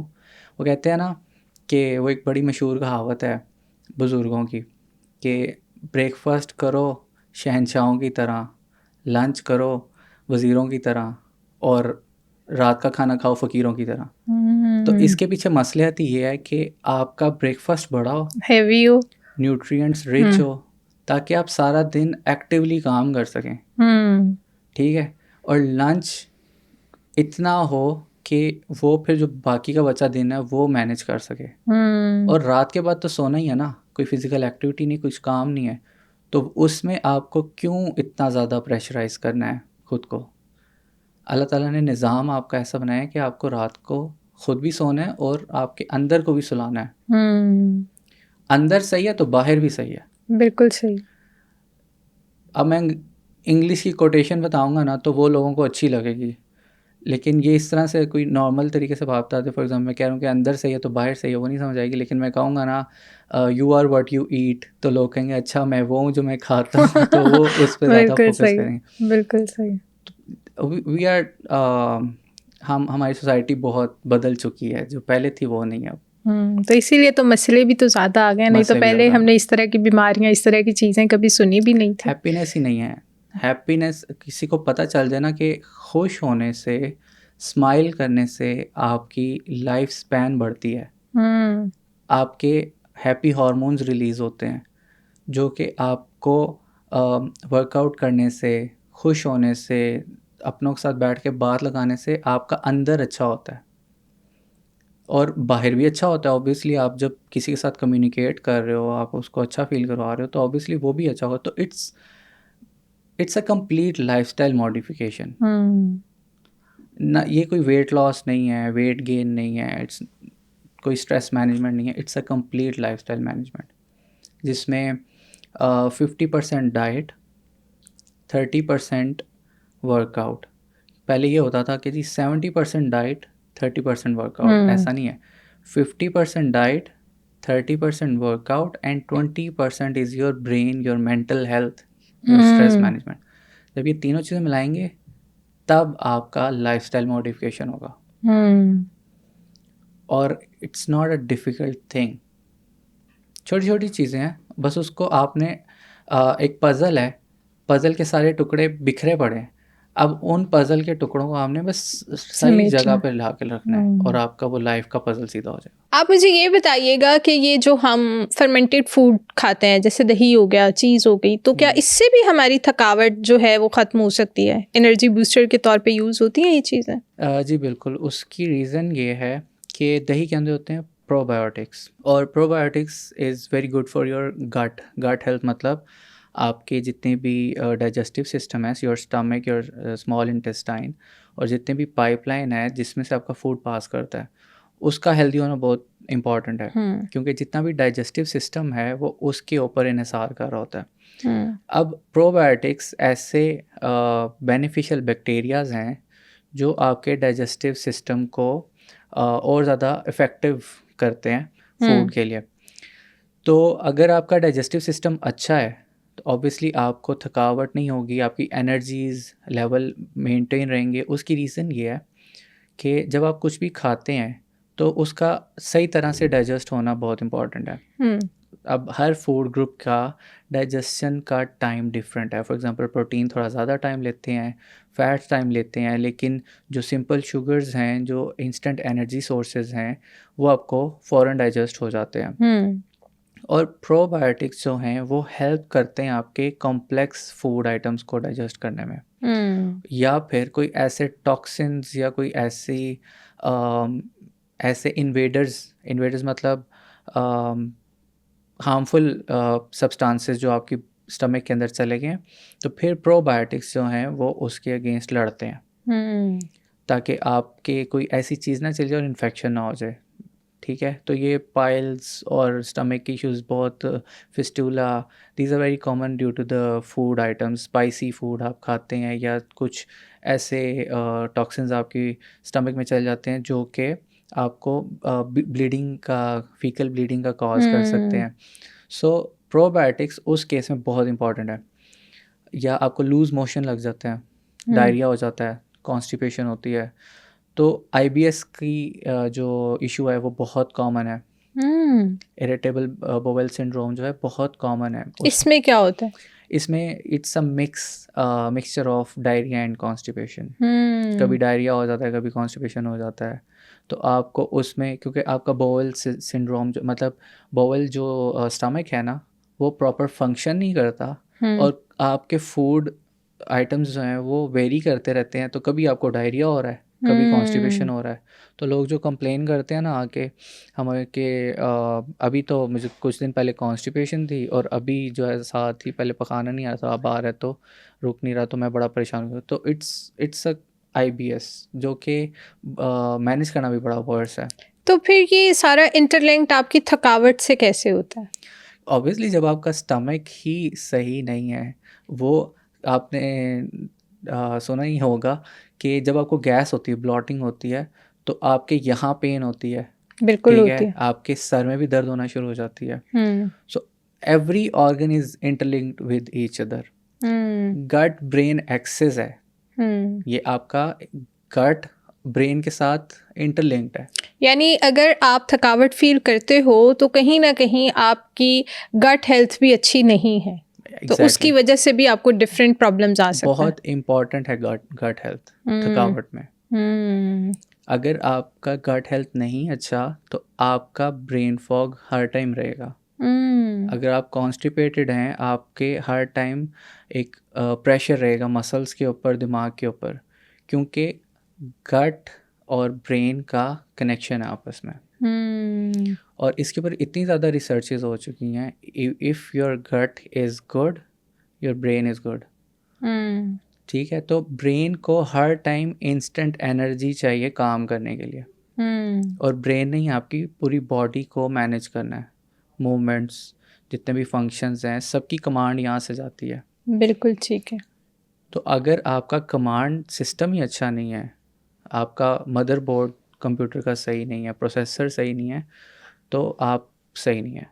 वो कहते हैं ना कि वो एक बड़ी मशहूर कहावत है बुज़ुर्गों की कि ब्रेकफास्ट करो शहंशाहों की तरह, लंच करो वज़ीरों की तरह, और रात का खाना खाओ फ़कीरों की तरह। तो इसके पीछे मसलियत ये है कि आपका ब्रेकफास्ट बड़ा हो, हैवी हो, न्यूट्रिएंट्स रिच हो, ताकि आप सारा दिन एक्टिवली काम कर सकें। ठीक है। और लंच इतना हो कि वो फिर जो बाकी का बचा दिन है वो मैनेज कर सके। और रात के बाद तो सोना ही है ना, कोई फिज़िकल एक्टिविटी नहीं, कुछ काम नहीं है, तो उसमें आपको क्यों इतना ज़्यादा प्रेशराइज़ करना है खुद को? अल्लाह ताला ने निज़ाम आपका ऐसा बनाया है कि आपको रात को खुद भी सोना है और आपके अंदर को भी सुलाना है। अंदर सही है तो बाहर भी सही है। बिल्कुल सही। अब मैं इंग्लिश की कोटेशन बताऊंगा ना तो वो लोगों को अच्छी लगेगी, लेकिन ये इस तरह से कोई नॉर्मल तरीके से भापता है। फॉर एग्जाम्पल मैं कह रहा हूँ कि अंदर सही है तो बाहर सही है, वो नहीं समझ आएगी। लेकिन मैं कहूँगा ना you are what you eat, तो लोग कहेंगे अच्छा मैं वो हूँ जो मैं खाता हूँ, तो वो उस पर ज़्यादा बिल्कुल फोकस सही, करेंगे। बिल्कुल सही। वी आर हमारी सोसाइटी बहुत बदल चुकी है, जो पहले थी वो नहीं है अब। तो इसीलिए तो मसले भी तो ज़्यादा आ गए, नहीं तो मसले भी पहले ज़्यादा हमने इस तरह की बीमारियां, इस तरह की चीज़ें कभी सुनी भी नहीं थी। हैप्पीनेस ही नहीं है। हैप्पीनेस किसी को पता चल जाए ना कि खुश होने से, स्माइल करने से आपकी लाइफ स्पैन बढ़ती है। आपके हैप्पी हार्मोन्स रिलीज़ होते हैं, जो कि आपको वर्कआउट करने से, खुश होने से, अपनों के साथ बैठ के बात लगाने से आपका अंदर अच्छा होता है और बाहर भी अच्छा होता है। ऑब्वियसली आप जब किसी के साथ कम्युनिकेट कर रहे हो, आप उसको अच्छा फील करवा रहे हो, तो ऑब्वियसली वो भी अच्छा होगा। तो it's a complete lifestyle modification ना। ये कोई वेट लॉस नहीं है, वेट गेन नहीं है, इट्स कोई स्ट्रेस मैनेजमेंट नहीं है। It's a complete lifestyle management, जिसमें 50% डाइट, 30% वर्कआउट। पहले ये होता था कि जी 70% डाइट, 30% वर्कआउट। ऐसा नहीं है। 50% diet, 30% workout and 20% is your brain, your mental health, your stress management. जब ये तीनों चीज़ें मिलाएंगे तब आपका लाइफस्टाइल मॉडिफिकेशन होगा। और it's not a difficult thing. छोटी छोटी चीज़ें हैं, बस उसको आपने एक पज़ल है, पज़ल के सारे टुकड़े बिखरे पड़े हैं। अब उन पज़ल के टुकड़ों को आपने बस सही जगह पर ला के रखना है और आपका वो लाइफ का पज़ल सीधा हो जाएगा। आप मुझे ये बताइएगा कि ये जो हम फर्मेंटेड फूड खाते हैं, जैसे दही हो गया, चीज़ हो गई, तो क्या इससे भी हमारी थकावट जो है वो ख़त्म हो सकती है? एनर्जी बूस्टर के तौर पे यूज़ होती हैं ये चीज़ें? जी बिल्कुल। उसकी रीज़न ये है कि दही के अंदर होते हैं प्रोबायोटिक्स, और probiotics is very good for your gut health. मतलब आपके जितने भी डाइजेस्टिव सिस्टम है, your stomach, your small intestine, और जितने भी पाइपलाइन है जिसमें से आपका फूड पास करता है, उसका हेल्दी होना बहुत इम्पॉर्टेंट है। क्योंकि जितना भी डाइजेस्टिव सिस्टम है वो उसके ऊपर इन्हिसार कर रहा होता है। अब प्रोबायोटिक्स ऐसे बेनिफिशियल बैक्टीरियाज हैं जो आपके डाइजेस्टिव सिस्टम को और ज़्यादा इफ़ेक्टिव करते हैं फूड के लिए। तो अगर आपका डाइजेस्टिव सिस्टम अच्छा है तो ऑब्वियसली आपको थकावट नहीं होगी, आपकी एनर्जीज लेवल मेंटेन रहेंगे। उसकी रीज़न ये है कि जब आप कुछ भी खाते हैं तो उसका सही तरह से डाइजेस्ट होना बहुत इम्पॉर्टेंट है। अब हर फूड ग्रुप का डाइजेशन का टाइम डिफरेंट है। फॉर एग्जांपल प्रोटीन थोड़ा ज़्यादा टाइम लेते हैं, फैट्स टाइम लेते हैं, लेकिन जो सिंपल शुगर्स हैं, जो इंस्टेंट एनर्जी सोर्सेज हैं, वो आपको फ़ौरन डाइजेस्ट हो जाते हैं। और प्रोबायोटिक्स जो हैं वो हेल्प करते हैं आपके कॉम्प्लेक्स फूड आइटम्स को डाइजेस्ट करने में। या फिर कोई ऐसे टॉक्सिन्स या कोई ऐसे इन्वेडर्स मतलब हार्मफुल सब्सटेंसेस जो आपकी स्टमक के अंदर चले गए, तो फिर प्रोबायोटिक्स जो हैं वो उसके अगेंस्ट लड़ते हैं ताकि आपके कोई ऐसी चीज़ ना चले जाए और इन्फेक्शन ना हो जाए। ठीक है, तो ये पाइल्स और स्टमक इश्यूज बहुत, fistula, these are very common due to the food items. Spicy food आप खाते हैं या कुछ ऐसे टॉक्सिन्स आपकी स्टमक में चले जाते हैं जो कि आपको ब्लीडिंग का, फीकल ब्लीडिंग का कॉज कर सकते हैं। सो प्रोबायोटिक्स उस केस में बहुत इंपॉर्टेंट है। या आपको लूज मोशन लग जाते हैं, डायरिया हो जाता है, कॉन्स्टिपेशन होती है, तो IBS की जो इशू है वो बहुत कॉमन है। इरिटेबल बोवेल सिंड्रोम जो है बहुत कॉमन है। इसमें क्या होता है? इसमें it's a mixture of diarrhoea and constipation. कभी डायरिया हो जाता है, कभी कॉन्स्टिपेशन हो जाता है। तो आपको उसमें, क्योंकि आपका बोवेल सिंड्रोम जो मतलब बोवेल जो स्टमक है ना, वो प्रॉपर फंक्शन नहीं करता और आपके फूड आइटम्स जो हैं वो वेरी करते रहते हैं। तो कभी आपको डायरिया हो रहा है, कभी कॉन्स्टिपेशन हो रहा है। तो लोग जो कंप्लेन करते हैं ना आके हमें कि अभी तो मुझे कुछ दिन पहले कॉन्स्टिपेशन थी और अभी जो है साथ ही पहले पखाना नहीं आ रहा था, अब आ रहा है तो रुक नहीं रहा, तो मैं बड़ा परेशान हूँ। तो इट्स अ IBS जो कि मैनेज करना भी बड़ा वर्स है। तो फिर ये सारा इंटरलिंक्ड आपकी थकावट से कैसे होता है? ऑब्वियसली जब आपका स्टमक ही सही नहीं है, वो आपने सुना ही होगा कि जब आपको गैस होती है, ब्लॉटिंग होती है, तो आपके यहाँ पेन होती है, बिल्कुल ठीक होती है, है। आपके सर में भी दर्द होना शुरू हो जाती है। So every organ is interlinked with each other. Gut brain axis है, ये आपका गट ब्रेन के साथ इंटरलिंक्ड है। यानी अगर आप थकावट फील करते हो तो कहीं ना कहीं आपकी गट हेल्थ भी अच्छी नहीं है, तो उसकी वजह से भी आपको डिफरेंट प्रॉब्लम्स आ सकते हैं। बहुत इम्पॉर्टेंट है गट हेल्थ थकावट में। अगर आपका गट हेल्थ नहीं अच्छा तो आपका ब्रेन फॉग हर टाइम रहेगा। अगर आप कॉन्स्टिपेटेड हैं, आपके हर टाइम एक प्रेशर रहेगा मसल्स के ऊपर, दिमाग के ऊपर, क्योंकि गट और ब्रेन का कनेक्शन है आपस में। और इसके ऊपर इतनी ज़्यादा रिसर्चेज हो चुकी हैं, if your gut is good your brain is good. ठीक है, तो ब्रेन को हर टाइम इंस्टेंट एनर्जी चाहिए काम करने के लिए, और ब्रेन ने ही आपकी पूरी बॉडी को मैनेज करना है। मूवमेंट्स, जितने भी फंक्शंस हैं, सबकी कमांड यहाँ से जाती है। बिल्कुल ठीक है। तो अगर आपका कमांड सिस्टम ही अच्छा नहीं है, आपका मदरबोर्ड कंप्यूटर का सही नहीं है, प्रोसेसर सही नहीं है, तो आप सही नहीं है,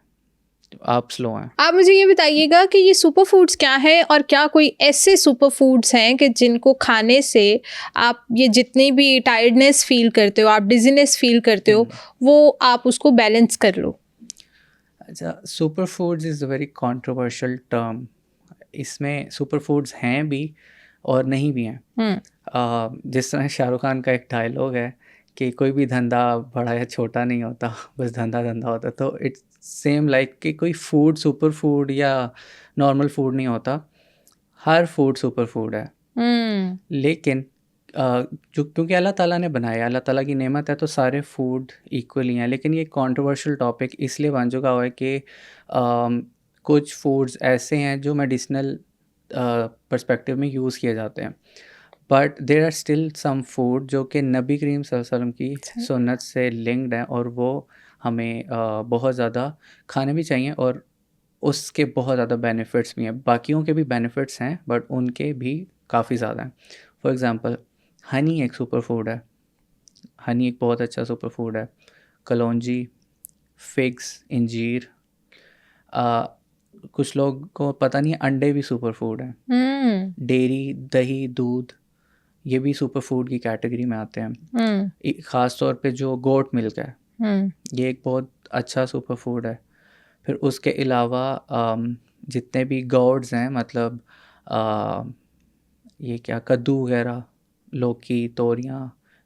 तो आप स्लो हैं। आप मुझे ये बताइएगा कि ये सुपर फूड्स क्या है, और क्या कोई ऐसे सुपर फूड्स हैं कि जिनको खाने से आप ये जितनी भी टायर्डनेस फील करते हो, आप डिजीनेस फील करते हो, वो आप उसको बैलेंस कर लो? अच्छा, super foods is a very controversial term. इसमें सुपर फूड्स हैं भी और नहीं भी हैं। जिस तरह शाहरुख खान का एक डायलॉग है कि कोई भी धंधा बड़ा या छोटा नहीं होता, बस धंधा धंधा होता है। तो इट्स सेम लाइक कि कोई फूड सुपर फूड या नॉर्मल फूड नहीं होता, हर फूड सुपर फूड है। लेकिन जो क्योंकि अल्लाह ताला ने बनाया, अल्लाह ताला की नेमत है, तो सारे फूड इक्वली हैं। लेकिन ये कंट्रोवर्शियल टॉपिक इसलिए बन चुका हुआ है कि कुछ फूड्स ऐसे हैं जो मेडिसिनल पर्सपेक्टिव में यूज़ किए जाते हैं, but there are still some food जो कि नबी करीम सल्लल्लाहु अलैहि वसल्लम की सुन्नत से लिंक्ड हैं, और वो हमें बहुत ज़्यादा खाने भी चाहिए, और उसके बहुत ज़्यादा बेनिफिट्स भी हैं। बाकियों के भी बेनिफिट्स हैं बट उनके भी काफ़ी ज़्यादा हैं। फॉर एग्ज़ाम्पल, हनी एक सुपर फूड है, हनी एक बहुत अच्छा सुपर फूड है। कलौंजी, फिग्स, इंजीर, कुछ लोग को पता नहीं है, अंडे भी सुपर फूड हैं, डेयरी, दही, दूध, ये भी सुपर फूड की कैटेगरी में आते हैं। ख़ास तौर पे जो गोट मिल्क है, ये एक बहुत अच्छा सुपर फूड है। फिर उसके अलावा जितने भी गॉड्स हैं, मतलब ये क्या, कद्दू वगैरह, लौकी, तोरियाँ,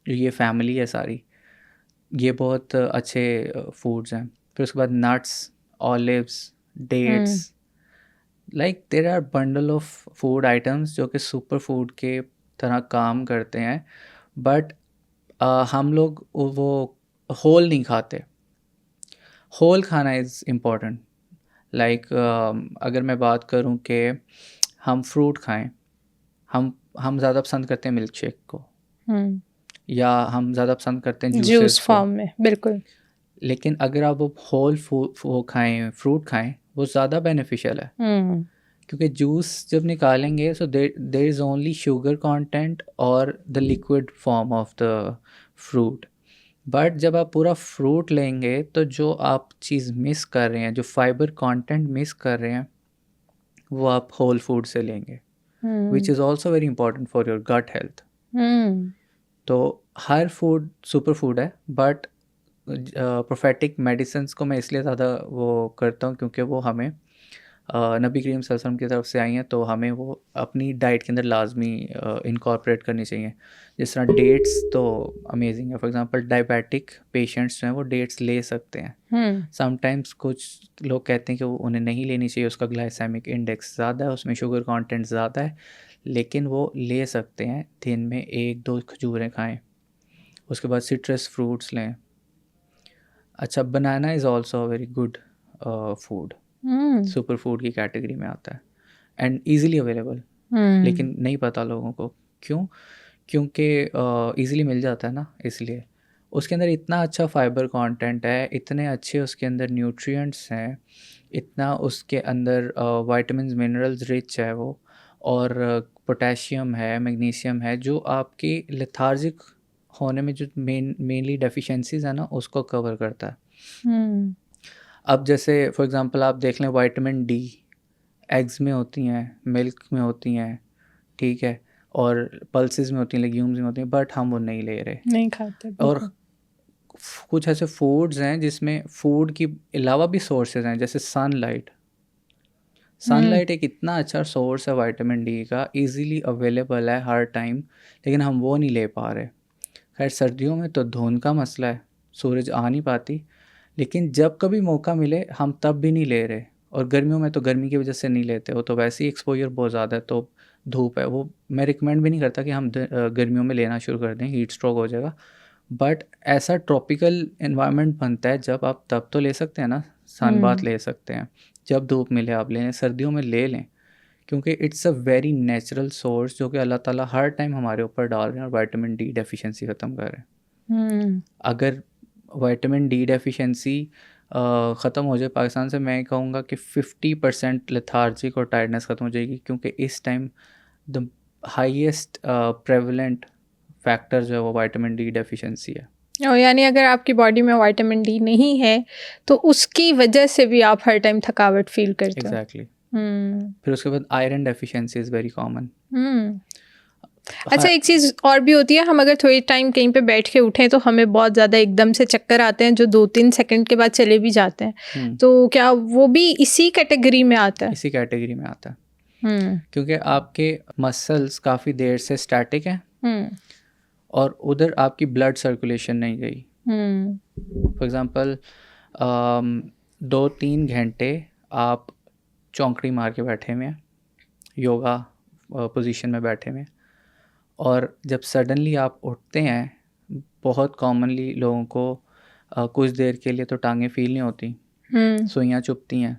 जो ये फैमिली है सारी, ये बहुत अच्छे फूड्स हैं। फिर उसके बाद nuts, olives, dates, like there are bundle of food items जो कि सुपर फूड के तरह काम करते हैं, बट हम लोग वो होल नहीं खाते। होल खाना इज़ इम्पॉर्टेंट। लाइक अगर मैं बात करूं कि हम फ्रूट खाएं, हम ज़्यादा पसंद करते हैं मिल्क शेक को, या हम ज़्यादा पसंद करते हैं जूस जूसेस को, फॉर्म में, बिल्कुल। लेकिन अगर आप वो होल वो खाएं, फ्रूट खाएं, वो ज़्यादा बेनिफिशियल है। क्योंकि जूस जब निकालेंगे, so there is only sugar content और the liquid form of the fruit. But जब आप पूरा फ्रूट लेंगे तो जो आप चीज़ मिस कर रहे हैं, जो फाइबर कंटेंट मिस कर रहे हैं, वो आप होल फूड से लेंगे, which is also very important for your gut health. तो हर फूड सुपर फूड है, बट प्रोफेटिक मेडिसिन्स को मैं इसलिए ज़्यादा वो करता हूँ क्योंकि वो हमें नबी करीम सल्लल्लाहु अलैहि वसल्लम की तरफ से आई हैं, तो हमें वो अपनी डाइट के अंदर लाजमी इनकॉर्पोरेट करनी चाहिए। जिस तरह डेट्स तो अमेजिंग है। फॉर एग्जांपल डायबिटिक पेशेंट्स जो हैं वो डेट्स ले सकते हैं। समटाइम्स कुछ लोग कहते हैं कि वो उन्हें नहीं लेनी चाहिए, उसका ग्लाइसेमिक इंडेक्स ज़्यादा है, उसमें शुगर कंटेंट ज़्यादा है, लेकिन वो ले सकते हैं। दिन में 1-2 खजूरें खाएँ, उसके बाद सिट्रस फ्रूट्स लें। अच्छा, banana is also very good food, super food की कैटेगरी में आता है एंड ईज़िली अवेलेबल, लेकिन नहीं पता लोगों को। क्यों? क्योंकि ईज़िली मिल जाता है ना, इसलिए। उसके अंदर इतना अच्छा फाइबर कंटेंट है, इतने अच्छे उसके अंदर न्यूट्रिएंट्स हैं, इतना उसके अंदर विटामिन्स मिनरल्स रिच है वो, और पोटेशियम है, मैग्नीशियम है, जो आपकी लेथार्जिक होने में जो मेनली डेफिशिएंसीज है ना, उसको कवर करता है। अब जैसे फॉर एग्जांपल आप देख लें, विटामिन डी एग्स में होती हैं, मिल्क में होती हैं, ठीक है, और पल्सेस में होती हैं, लेग्यूम्स में होती हैं, बट हम वो नहीं ले रहे, नहीं खाते। और कुछ ऐसे फूड्स हैं जिसमें फूड की अलावा भी सोर्सेज हैं, जैसे सनलाइट एक इतना अच्छा सोर्स है विटामिन डी का, इजीली अवेलेबल है हर टाइम, लेकिन हम वो नहीं ले पा रहे। खैर सर्दियों में तो धुंध का मसला है, सूरज आ नहीं पाती, लेकिन जब कभी मौका मिले हम तब भी नहीं ले रहे। और गर्मियों में तो गर्मी की वजह से नहीं लेते, वो तो वैसे ही एक्सपोजर बहुत ज़्यादा है, तो धूप है, वो मैं रिकमेंड भी नहीं करता कि हम गर्मियों में लेना शुरू कर दें, हीट स्ट्रोक हो जाएगा। बट ऐसा ट्रॉपिकल एनवायरनमेंट बनता है जब आप तब तो ले सकते हैं ना, सन बाथ ले सकते हैं, जब धूप मिले आप लें, सर्दियों में ले लें, क्योंकि it's a very natural source जो कि अल्लाह ताला हर टाइम हमारे ऊपर डाल रहे हैं और विटामिन डी डेफिशिएंसी ख़त्म कर रहे हैं। अगर विटामिन डी डेफिशिएंसी ख़त्म हो जाए पाकिस्तान से, मैं कहूँगा कि 50% लेथार्जिक और टायर्डनेस ख़त्म हो जाएगी, क्योंकि इस time the highest prevalent factor जो है वो विटामिन डी डेफिशिएंसी है। और यानी अगर आपकी बॉडी में विटामिन डी नहीं है तो उसकी वजह से भी आप हर टाइम थकावट फील करते हो। एग्जैक्टली। फिर उसके बाद iron deficiency is very common. अच्छा, एक चीज़ और भी होती है, हम अगर थोड़ी टाइम कहीं पे बैठ के उठें तो हमें बहुत ज़्यादा एकदम से चक्कर आते हैं जो 2-3 सेकंड के बाद चले भी जाते हैं, तो क्या वो भी इसी कैटेगरी में आता है? इसी कैटेगरी में आता है, क्योंकि आपके मसल्स काफ़ी देर से स्टैटिक हैं और उधर आपकी ब्लड सर्कुलेशन नहीं गई। फॉर एग्ज़ाम्पल 2-3 घंटे आप चौंकड़ी मार के बैठे हुए हैं, योगा पोजीशन में बैठे हुए हैं, और जब सडनली आप उठते हैं, बहुत कॉमनली लोगों को कुछ देर के लिए तो टांगें फील नहीं होती, सुइयाँ चुभती हैं,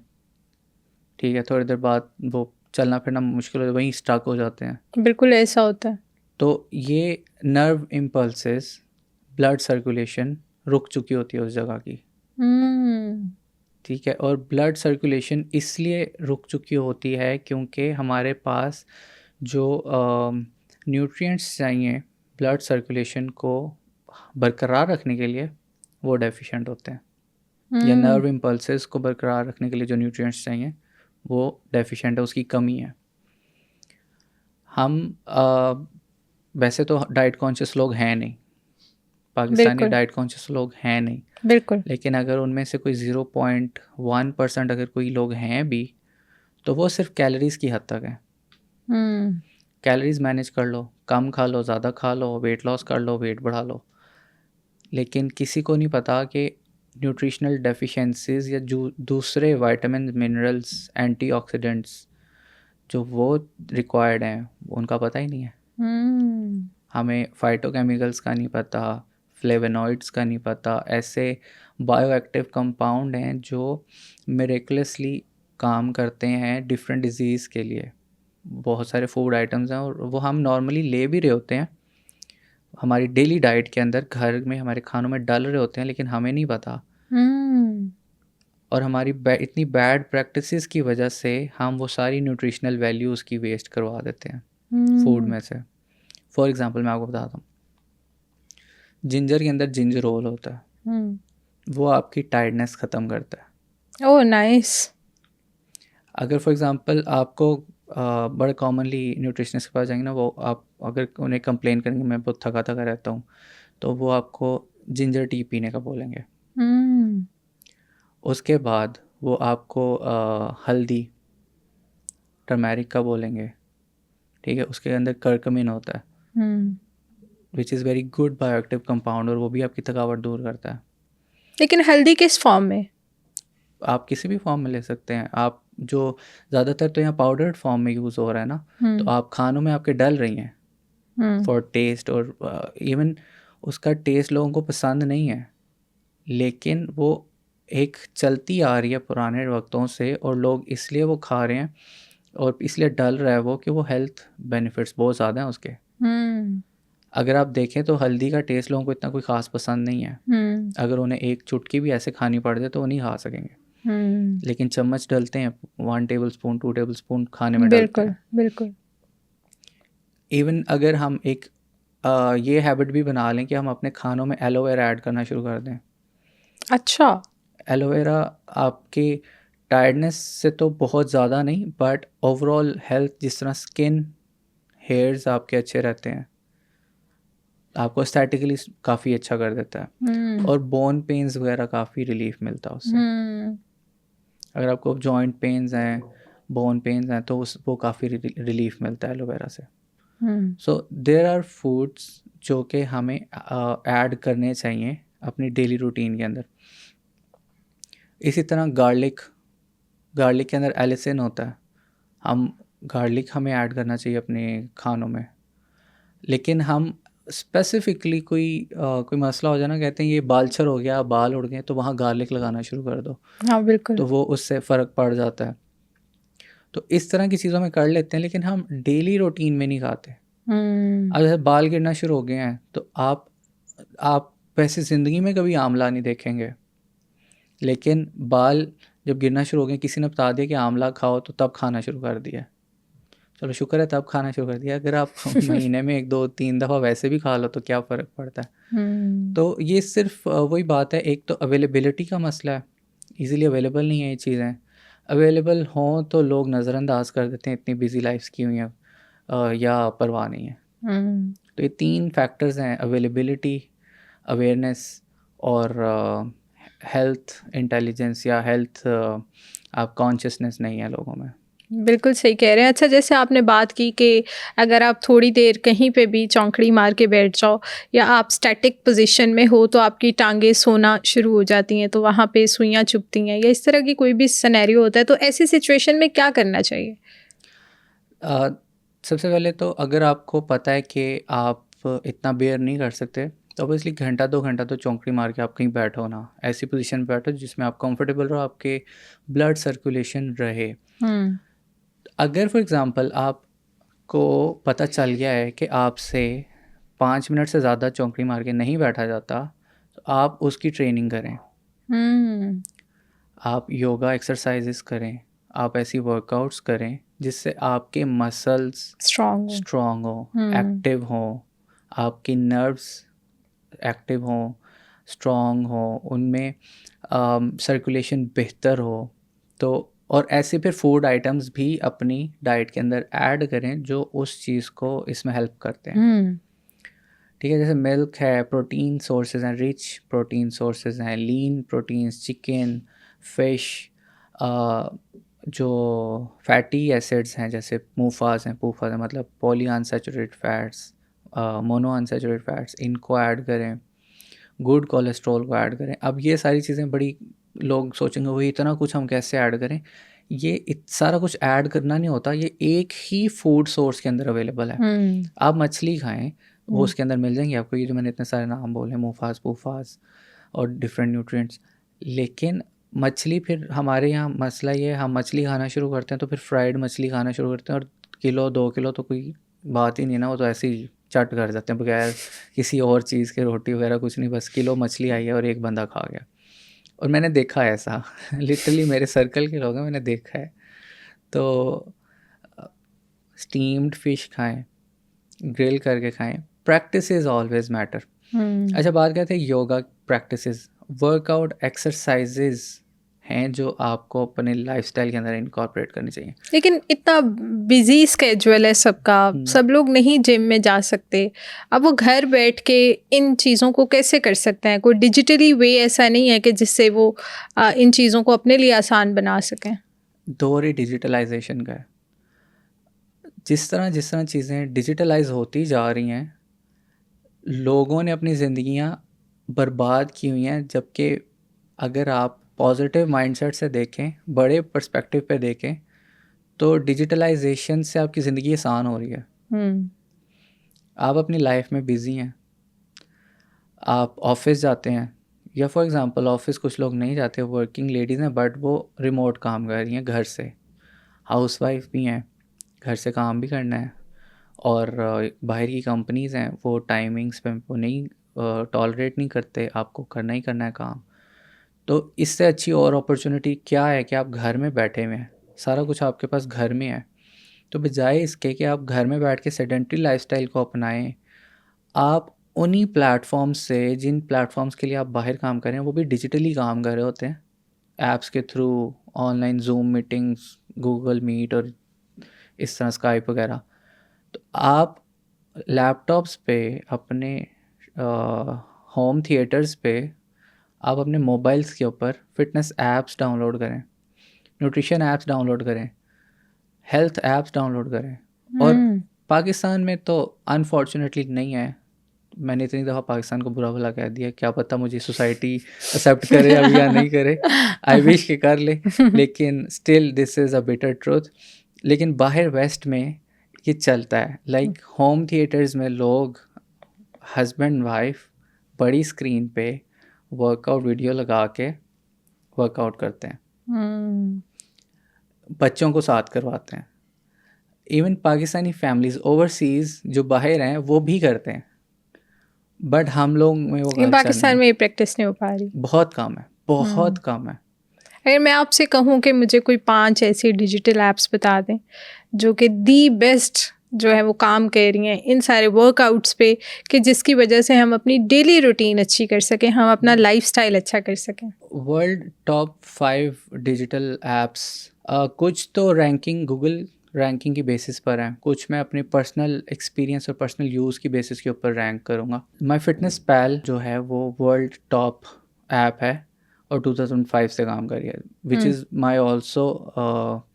ठीक है, थोड़ी देर बाद वो चलना फिरना मुश्किल हो जाता है, वहीं स्टक हो जाते हैं। बिल्कुल ऐसा होता है। तो ये नर्व इम्पल्सेस, ब्लड सर्कुलेशन रुक चुकी होती है उस जगह की, ठीक है। और ब्लड सर्कुलेशन इसलिए रुक चुकी होती है क्योंकि हमारे पास जो न्यूट्रिएंट्स चाहिए ब्लड सर्कुलेशन को बरकरार रखने के लिए, वो डेफिशिएंट होते हैं। या नर्व इम्पल्सेस को बरकरार रखने के लिए जो न्यूट्रिएंट्स चाहिए वो डेफिशिएंट है, उसकी कमी है। हम वैसे तो डाइट कॉन्शियस लोग हैं नहीं, पाकिस्तानी डाइट कॉन्शियस लोग हैं नहीं, बिल्कुल। लेकिन अगर उनमें से कोई 0.1% अगर कोई लोग हैं भी, तो वो सिर्फ कैलोरीज की हद तक है। कैलोरीज मैनेज कर लो, कम खा लो, ज़्यादा खा लो, वेट लॉस कर लो, वेट बढ़ा लो, लेकिन किसी को नहीं पता कि न्यूट्रिशनल डेफिशिएंसीज या जो दूसरे विटामिन, मिनरल्स, एंटीऑक्सीडेंट्स जो वो रिक्वायर्ड हैं उनका पता ही नहीं है। हमें फाइटोकेमिकल्स का नहीं पता, फ्लेवोनॉइड्स का नहीं पता, ऐसे बायोएक्टिव कंपाउंड हैं जो मिरेकलसली काम करते हैं डिफरेंट डिजीज़ के लिए। बहुत सारे फूड आइटम्स हैं और वो हम नॉर्मली ले भी रहे होते हैं, हमारी डेली डाइट के अंदर, घर में हमारे खानों में डल रहे होते हैं, लेकिन हमें नहीं पता। और हमारी इतनी बैड प्रैक्टिसेस की वजह से हम वो सारी न्यूट्रिशनल वैल्यूज़ की वेस्ट करवा देते हैं फूड में से। फॉर एग्जांपल मैं आपको बताता हूँ, जिंजर के अंदर जिंजर ओल होता है, वो आपकी टायर्डनेस ख़त्म करता है। Oh nice. अगर फॉर एग्जांपल आपको बड़े कॉमनली न्यूट्रिशनिस्ट के पास जाएंगे ना, वो आप अगर उन्हें कंप्लेन करेंगे मैं बहुत थका थका रहता हूँ, तो वो आपको जिंजर टी पीने का बोलेंगे। उसके बाद वो आपको हल्दी, टर्मेरिक का बोलेंगे, ठीक है। उसके अंदर कर्कमिन होता है which is very good bioactive compound, और वो भी आपकी थकावट दूर करता है। लेकिन हल्दी किस फॉर्म में? आप किसी भी फॉर्म में ले सकते हैं। आप जो ज़्यादातर तो यहाँ पाउडर्ड फॉर्म में यूज़ हो रहा है ना, तो आप खानों में आपके डल रही हैं फॉर टेस्ट, और इवन उसका टेस्ट लोगों को पसंद नहीं है, लेकिन वो एक चलती आ रही है पुराने वक्तों से, और लोग इसलिए वो खा रहे हैं और इसलिए डल रहा है वो कि वो हेल्थ बेनिफिट्स बहुत ज़्यादा हैं उसके। अगर आप देखें तो हल्दी का टेस्ट लोगों को इतना कोई ख़ास पसंद नहीं है। अगर उन्हें एक चुटकी भी ऐसे खानी पड़ जाए तो वो नहीं खा सकेंगे, लेकिन चम्मच डलते हैं, 1 टेबल स्पून 2 टेबल स्पून खाने में डलते हैं। बिल्कुल। इवन अगर हम एक ये हैबिट भी बना लें कि हम अपने खानों में एलोवेरा ऐड करना शुरू कर दें। अच्छा। एलोवेरा आपकी टायर्डनेस से तो बहुत ज़्यादा नहीं, बट ओवरऑल हेल्थ, जिस तरह स्किन, हेयर्स आपके अच्छे रहते हैं, आपको एस्थेटिकली काफ़ी अच्छा कर देता है, और बोन पेन्स वगैरह काफ़ी रिलीफ मिलता है उससे। अगर आपको जॉइंट पेन्स हैं, बोन पेन्स हैं, तो वो काफ़ी रिलीफ मिलता है एलोवेरा से। सो देयर आर फूड्स जो कि हमें ऐड करने चाहिए अपनी डेली रूटीन के अंदर। इसी तरह गार्लिक के अंदर एलिसिन होता है, गार्लिक हमें ऐड करना चाहिए अपने खानों में, लेकिन हम स्पेसिफिकली कोई मसला हो जाए ना, कहते हैं ये बालछर हो गया, बाल उड़ गए, तो वहाँ गार्लिक लगाना शुरू कर दो। हाँ बिल्कुल। तो वो उससे फ़र्क पड़ जाता है। तो इस तरह की चीज़ों में कर लेते हैं, लेकिन हम डेली रूटीन में नहीं खाते। अब जैसे बाल गिरना शुरू हो गए हैं, तो आप वैसे ज़िंदगी में कभी आंवला नहीं देखेंगे, लेकिन बाल जब गिरना शुरू हो गए, किसी ने बता दिया कि आंवला खाओ, तो तब खाना शुरू कर दिया। चलो शुक्र है तब खाना शुरू कर दिया। अगर आप महीने में 1 2 3 दफ़ा वैसे भी खा लो तो क्या फ़र्क पड़ता है। तो ये सिर्फ वही बात है, एक तो अवेलेबिलिटी का मसला है, इजीली अवेलेबल नहीं है ये चीज़ें। अवेलेबल हों तो लोग नज़रअंदाज कर देते हैं, इतनी बिजी लाइफ्स की हुई हैं, या परवाह नहीं है। तो ये 3 फैक्टर्स हैं, अवेलेबिलिटी, अवेयरनेस और हेल्थ इंटेलिजेंस, या हेल्थ आप कॉन्शियसनेस नहीं है लोगों में। बिल्कुल सही कह रहे हैं। अच्छा, जैसे आपने बात की कि अगर आप थोड़ी देर कहीं पे भी चौंकड़ी मार के बैठ जाओ, या आप स्टैटिक पोजीशन में हो, तो आपकी टांगें सोना शुरू हो जाती हैं, तो वहाँ पे सुइयाँ चुभती हैं, या इस तरह की कोई भी सिनेरियो होता है, तो ऐसी सिचुएशन में क्या करना चाहिए? सबसे पहले तो अगर आपको पता है कि आप इतना बेयर नहीं कर सकते, तो ऑब्वियसली 1 घंटा 2 घंटा तो चौंकड़ी मार के आप कहीं बैठो ना, ऐसी पोजीशन में बैठो जिसमें आप कंफर्टेबल रहो, आपके ब्लड सर्कुलेशन रहे। अगर फॉर एग्ज़ाम्पल आपको पता चल गया है कि आपसे 5 मिनट से ज़्यादा चौंकड़ी मार के नहीं बैठा जाता, तो आप उसकी ट्रेनिंग करें। आप योगा एक्सरसाइजेस करें, आप ऐसी वर्कआउट्स करें जिससे आपके मसल्स स्ट्रॉन्ग हो, एक्टिव हो, आपकी नर्व्स एक्टिव हों, स्ट्रॉन्ग हो, उनमें सर्कुलेशन बेहतर हो। तो और ऐसे फिर फूड आइटम्स भी अपनी डाइट के अंदर ऐड करें जो उस चीज़ को इसमें हेल्प करते हैं। ठीक है, जैसे मिल्क है, प्रोटीन सोर्सेज हैं, रिच प्रोटीन सोर्सेज हैं, लीन प्रोटीन्स, चिकन, फिश, जो फैटी एसिड्स हैं जैसे मूफाज हैं मतलब poly unsaturated fats, mono unsaturated fats, इनको ऐड करें, गुड कोलेस्ट्रॉल को ऐड करें। अब ये सारी चीज़ें बड़ी लोग सोचेंगे वही इतना कुछ हम कैसे ऐड करें। ये सारा कुछ ऐड करना नहीं होता, ये एक ही फूड सोर्स के अंदर अवेलेबल है। आप मछली खाएं, वो उसके अंदर मिल जाएंगे आपको, ये जो मैंने इतने सारे नाम बोले, मूफाज, पूफाज और डिफरेंट न्यूट्रिएंट्स। लेकिन मछली, फिर हमारे यहाँ मसला ये है, हम मछली खाना शुरू करते हैं तो फिर फ्राइड मछली खाना शुरू करते हैं, और किलो 2 किलो तो कोई बात ही नहीं ना, वो तो ऐसे ही चट कर जाते हैं बगैर किसी और चीज़ के, रोटी वगैरह कुछ नहीं, बस किलो मछली आई है और एक बंदा खा गया। और मैंने देखा है ऐसा लिटरली मेरे सर्कल के लोग हैं, मैंने देखा है। तो स्टीम्ड फिश खाएं, ग्रिल करके खाएं, प्रैक्टिसेस ऑलवेज मैटर। अच्छा, बात करते हैं योगा प्रैक्टिसेस, वर्कआउट एक्सरसाइजेज हैं जो आपको अपने लाइफस्टाइल के अंदर इनकॉर्पोरेट करनी चाहिए। लेकिन इतना बिजी स्केड्यूल है सबका, सब लोग नहीं जिम में जा सकते। अब वो घर बैठ के इन चीज़ों को कैसे कर सकते हैं? कोई डिजिटली वे ऐसा नहीं है कि जिससे वो इन चीज़ों को अपने लिए आसान बना सकें? दौर ही डिजिटलाइजेशन का है। जिस तरह चीज़ें डिजिटलाइज होती जा रही हैं, लोगों ने अपनी ज़िंदगियां बर्बाद की हुई हैं। जबकि अगर आप पॉजिटिव माइंडसेट से देखें, बड़े पर्सपेक्टिव पे देखें, तो डिजिटलाइजेशन से आपकी ज़िंदगी आसान हो रही है। आप अपनी लाइफ में बिज़ी हैं, आप ऑफिस जाते हैं, या फॉर एग्ज़ाम्पल ऑफिस कुछ लोग नहीं जाते, वर्किंग लेडीज़ हैं बट वो रिमोट काम कर रही हैं घर से, हाउसवाइफ भी हैं, घर से काम भी करना है। और बाहर की कंपनीज़ हैं, वो टाइमिंग्स पे वो नहीं टॉलरेट नहीं करते, आपको करना ही करना है काम। तो इससे अच्छी और अपॉर्चुनिटी क्या है कि आप घर में बैठे हुए हैं, सारा कुछ आपके पास घर में है। तो बजाय इसके कि आप घर में बैठ के सेडेंटरी लाइफस्टाइल को अपनाएं, आप उन्हीं प्लेटफॉर्म्स से, जिन प्लेटफॉर्म्स के लिए आप बाहर काम कर रहे हैं, वो भी डिजिटली काम कर रहे होते हैं, ऐप्स के through, online Zoom meetings, Google Meet और इस तरह स्काइप वगैरह। तो आप लैपटॉप्स पे, अपने होम थिएटर्स पे, आप अपने मोबाइल्स के ऊपर फिटनेस ऐप्स डाउनलोड करें, न्यूट्रिशन ऐप्स डाउनलोड करें, हेल्थ ऐप्स डाउनलोड करें। और पाकिस्तान में तो अनफॉर्चुनेटली नहीं है। मैंने इतनी दफ़ा पाकिस्तान को बुरा भला कह दिया, क्या पता मुझे सोसाइटी एक्सेप्ट करे अब या नहीं करे, आई विश के कर ले, लेकिन still this is a bitter truth. लेकिन बाहर वेस्ट में ये चलता है, लाइक होम थिएटर्स में लोग हस्बैंड वाइफ बड़ी स्क्रीन पे वर्कआउट वीडियो लगा के वर्कआउट करते हैं, बच्चों को साथ करवाते हैं। इवन पाकिस्तानी फैमिलीज ओवरसीज जो बाहर हैं वो भी करते हैं, बट हम लोग में वो कल्चर पाकिस्तान में ये प्रैक्टिस नहीं हो पा रही, बहुत कम है, बहुत कम है। अगर मैं आपसे कहूँ कि मुझे कोई 5 ऐसी डिजिटल ऐप्स बता दें जो कि दी बेस्ट जो है वो काम कर रही हैं इन सारे वर्कआउट्स पे, कि जिसकी वजह से हम अपनी डेली रूटीन अच्छी कर सकें, हम अपना लाइफस्टाइल अच्छा कर सकें। वर्ल्ड टॉप 5 डिजिटल ऐप्स, कुछ तो रैंकिंग गूगल रैंकिंग की बेसिस पर हैं, कुछ मैं अपने पर्सनल एक्सपीरियंस और पर्सनल यूज़ की बेसिस के ऊपर रैंक करूँगा। माई फिटनेस पैल जो है वो वर्ल्ड टॉप ऐप है और 2005 से काम कर रही है, विच इज़ माई ऑल्सो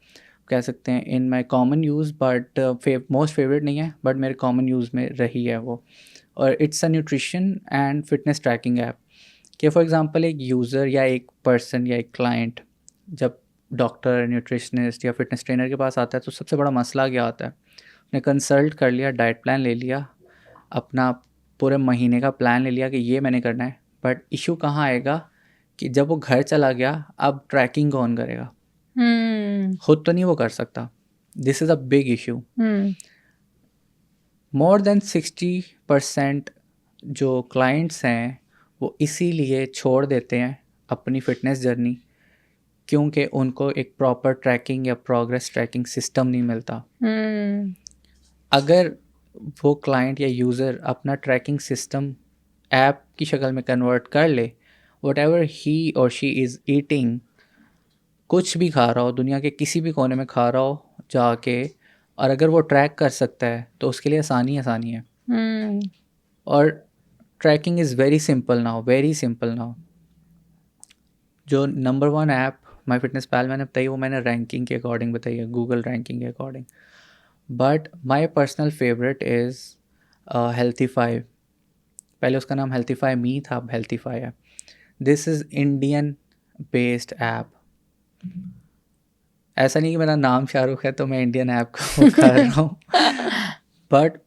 कह सकते हैं in my common use, but most favourite नहीं है, बट मेरे कॉमन यूज़ में रही है वो। और it's a nutrition and fitness tracking app कि फॉर एग्ज़ाम्पल एक यूज़र या एक पर्सन या एक क्लाइंट जब डॉक्टर, न्यूट्रिशनिस्ट या फिटनेस ट्रेनर के पास आता है तो सबसे बड़ा मसला क्या आता है, उसने कंसल्ट कर लिया, डाइट प्लान ले लिया, अपना पूरे महीने का प्लान ले लिया कि ये मैंने करना है, बट इशू कहाँ आएगा कि जब वो घर चला गया, अब ट्रैकिंग कौन करेगा? खुद तो नहीं वो कर सकता। This is a big issue. More than 60% जो क्लाइंट्स हैं वो इसीलिए छोड़ देते हैं अपनी फ़िटनेस जर्नी, क्योंकि उनको एक प्रॉपर ट्रैकिंग या प्रोग्रेस ट्रैकिंग सिस्टम नहीं मिलता। अगर वो क्लाइंट या यूज़र अपना ट्रैकिंग सिस्टम ऐप की शक्ल में कन्वर्ट कर ले, वट एवर ही और शी इज़ ईटिंग, कुछ भी खा रहा हो, दुनिया के किसी भी कोने में खा रहा हो जाके, और अगर वो ट्रैक कर सकता है तो उसके लिए आसानी है। और tracking is very simple now. जो number 1 app MyFitnessPal मैंने बताई, वो मैंने रैंकिंग के अकॉर्डिंग बताई है, गूगल रैंकिंग के according. But my personal favourite is Healthify. पहले उसका नाम हेल्थीफाई मी था, अब हेल्थीफाई है। This is Indian based app. ऐसा नहीं कि मेरा नाम शाहरुख है तो मैं इंडियन ऐप को कर रहा हूँ, बट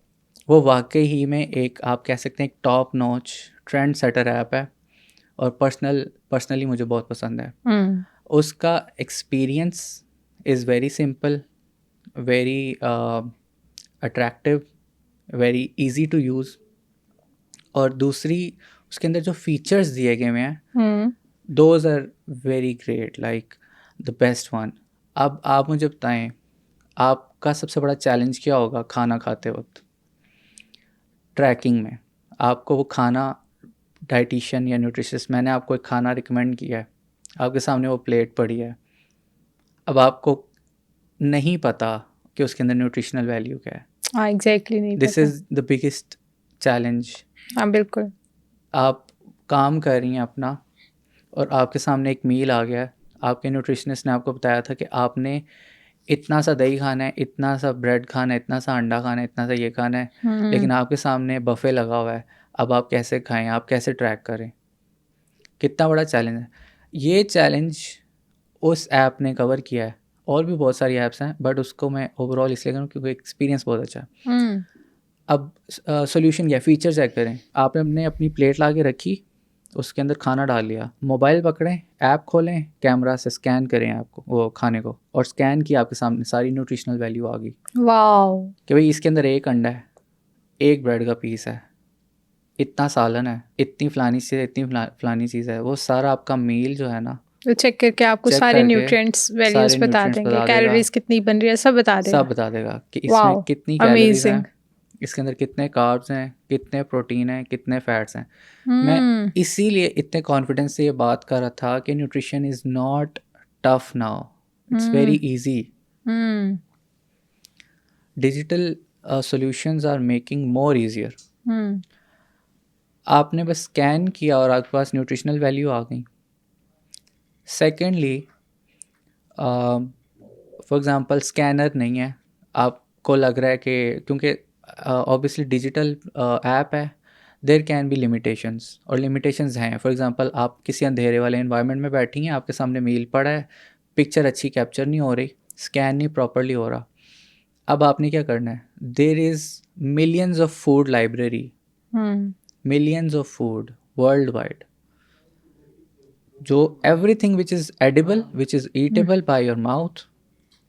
वो वाकई ही में एक, आप कह सकते हैं, एक top notch trend setter app है, और पर्सनली मुझे बहुत पसंद है। उसका experience is very simple, very attractive, very easy to use, और दूसरी उसके अंदर जो फीचर्स दिए गए हैं, those are very great, like the best one. अब आप मुझे बताएं, आपका सबसे बड़ा चैलेंज क्या होगा खाना खाते वक्त ट्रैकिंग में? आपको वो खाना, डाइटिशियन या न्यूट्रिशनिस्ट, मैंने आपको एक खाना रिकमेंड किया है, आपके सामने वो प्लेट पड़ी है, अब आपको नहीं पता कि उसके अंदर न्यूट्रिशनल वैल्यू क्या है। हाँ, एग्जैक्टली नहीं दिस पता। Is the biggest challenge. हाँ, बिल्कुल। आप काम कर रही हैं अपना, और आपके सामने एक मील आ गया है, आपके न्यूट्रिशनिस्ट ने आपको बताया था कि आपने इतना सा दही खाना है, इतना सा ब्रेड खाना है, इतना सा अंडा खाना है, इतना सा ये खाना है, लेकिन आपके सामने बफे लगा हुआ है। अब आप कैसे खाएं, आप कैसे ट्रैक करें? कितना बड़ा चैलेंज है ये। चैलेंज उस ऐप ने कवर किया है, और भी बहुत सारी ऐप्स हैं, बट उसको मैं ओवरऑल इसलिए करूँ क्योंकि एक्सपीरियंस बहुत अच्छा है। अब सोल्यूशन क्या है? फीचर चेक करें। आपने अपनी प्लेट ला के रखी, उसके अंदर खाना डाल लिया, मोबाइल पकड़ें, ऐप खोलें, कैमरा से स्कैन करें आपको वो खाने को, और स्कैन किया, आपके सामने सारी न्यूट्रिशनल वैल्यू आ गई। वाओ। कि भाई इसके अंदर एक अंडा है, एक ब्रेड का पीस है, इतना सालन है, इतनी फलानी चीज़, इतनी फलानी चीज़ है, वो सारा आपका मील जो है ना, तो चेक करके आपको चेक सारे करके न्यूट्रिएंट्स वैल्यूज सारे बता न्यूट्रिएंट्स देंगे, बता देगा, कैलोरीज कितनी बन रही है, सब बता सब देगा। बता देगा कि इसमें वाओ, कितनी कैलोरीज अमेजिंग। हैं, इसके अंदर कितने कार्ब्स हैं, कितने प्रोटीन हैं, कितने फैट्स हैं। मैं इसीलिए इतने कॉन्फिडेंस से ये बात कर रहा था कि nutrition is not tough now, it's very easy. Digital solutions are making more easier. आपने बस स्कैन किया और आपके पास न्यूट्रिशनल वैल्यू आ गई। सेकेंडली, फॉर एग्ज़ाम्पल स्कैनर नहीं है, आपको लग रहा है कि क्योंकि ऑब्वियसली डिजिटल ऐप है, देयर कैन बी लिमिटेशंस, और लिमिटेशंस हैं। फॉर एग्ज़ाम्पल, आप किसी अंधेरे वाले इन्वायरमेंट में बैठी हैं, आपके सामने मील पड़ा है, पिक्चर अच्छी कैप्चर नहीं हो रही, स्कैन नहीं प्रॉपरली हो रहा। अब आपने क्या करना है? There is millions of food library, millions of food worldwide, जो everything which is edible, which is eatable by your mouth,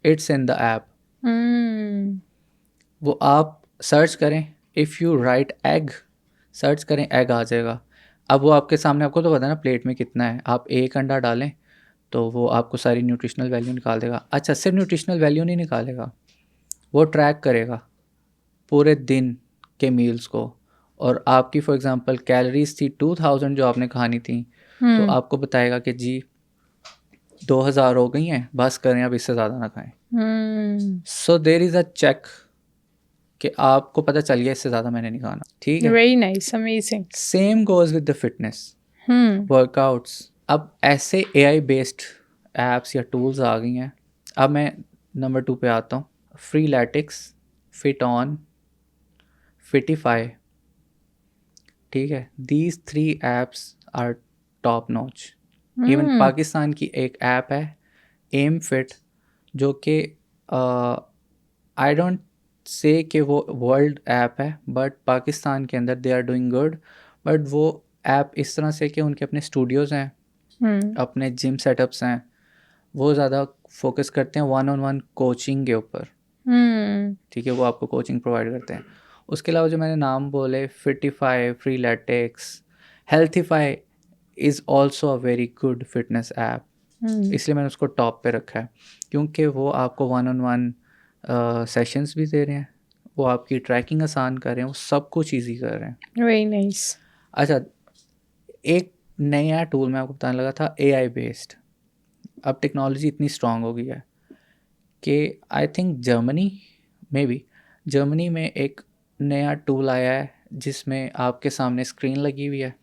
it's in the app. वो आप सर्च करें, if you right egg, search करें, egg आ जाएगा। अब वो आपके सामने, आपको तो पता है ना प्लेट में कितना है, आप एक अंडा डालें तो वो आपको सारी न्यूट्रिशनल वैल्यू निकाल देगा। अच्छा, सिर्फ न्यूट्रिशनल वैल्यू नहीं निकालेगा, वो ट्रैक करेगा पूरे दिन के मील्स को, और आपकी फॉर एग्ज़ाम्पल कैलोरीज थी 2000 जो आपने खानी थी, तो आपको बताएगा कि जी 2000 हो गई हैं, बस करें, अब इससे ज़्यादा ना खाएं। So there is a check कि आपको पता चल गया इससे ज़्यादा मैंने नहीं खाना। ठीक है, very nice, amazing. Same goes with the fitness workouts. अब ऐसे AI बेस्ड एप्स या टूल्स आ गई हैं। अब मैं नंबर 2 पे आता हूँ, फ्रीलैटिक्स, फिटऑन, फिटिफाई। ठीक है, these 3 apps are top notch. Even Pakistan की एक ऐप है एम फिट, जो कि आई डोंट से कि वो वर्ल्ड ऐप है, बट पाकिस्तान के अंदर they are doing good. But वो ऐप इस तरह से कि उनके अपने स्टूडियोज़ हैं, अपने जिम सेटअप्स हैं, वो ज़्यादा फोकस करते हैं 1-on-1 कोचिंग के ऊपर। ठीक है, वो आपको कोचिंग प्रोवाइड करते हैं। उसके अलावा जो मैंने नाम बोले, Fitify, Freeletics, Healthify is also a very good fitness app. इसलिए मैंने उसको टॉप पे रखा है, क्योंकि वो आपको 1-on-1 सेशंस भी दे रहे हैं, वो आपकी ट्रैकिंग आसान कर रहे हैं, वो सब कुछ ईजी कर रहे हैं। Very nice. अच्छा, एक नया टूल मैं आपको बताने लगा था, AI बेस्ड। अब टेक्नोलॉजी इतनी स्ट्रांग हो गई है कि आई थिंक जर्मनी में एक नया टूल आया है जिसमें आपके सामने स्क्रीन लगी हुई है,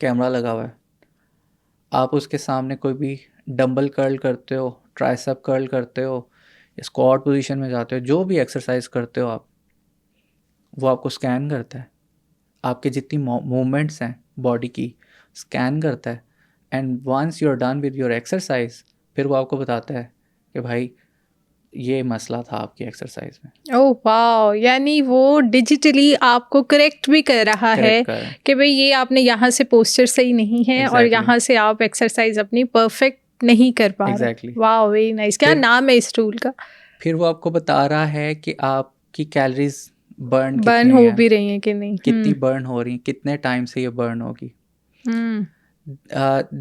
कैमरा लगा हुआ है, आप उसके सामने कोई भी डंबल कर्ल करते हो, ट्राइसेप कर्ल करते हो, स्क्वाट पोजीशन में जाते हो, जो भी एक्सरसाइज करते हो आप, वो आपको स्कैन करता है, आपके जितनी मूवमेंट्स हैं बॉडी की स्कैन करता है, and once you are done with your exercise, फिर वो आपको बताता है कि भाई ये मसला था आपकी एक्सरसाइज में। ओह वाह, यानी वो डिजिटली आपको करेक्ट भी कर रहा है करेक्ट कर कि भाई ये आपने यहाँ से पोस्चर सही नहीं है और Exactly. यहाँ से आप एक्सरसाइज अपनी परफेक्ट नहीं कर पा रहे। Exactly. वाह, वेरी नाइस। क्या फिर- नाम है इस टूल का? फिर वो आपको बता रहा है कि आपकी कैलोरीज बर्न बर्न हो भी रही है कि नहीं, कितनी बर्न हो रही, कितने टाइम से ये बर्न होगी।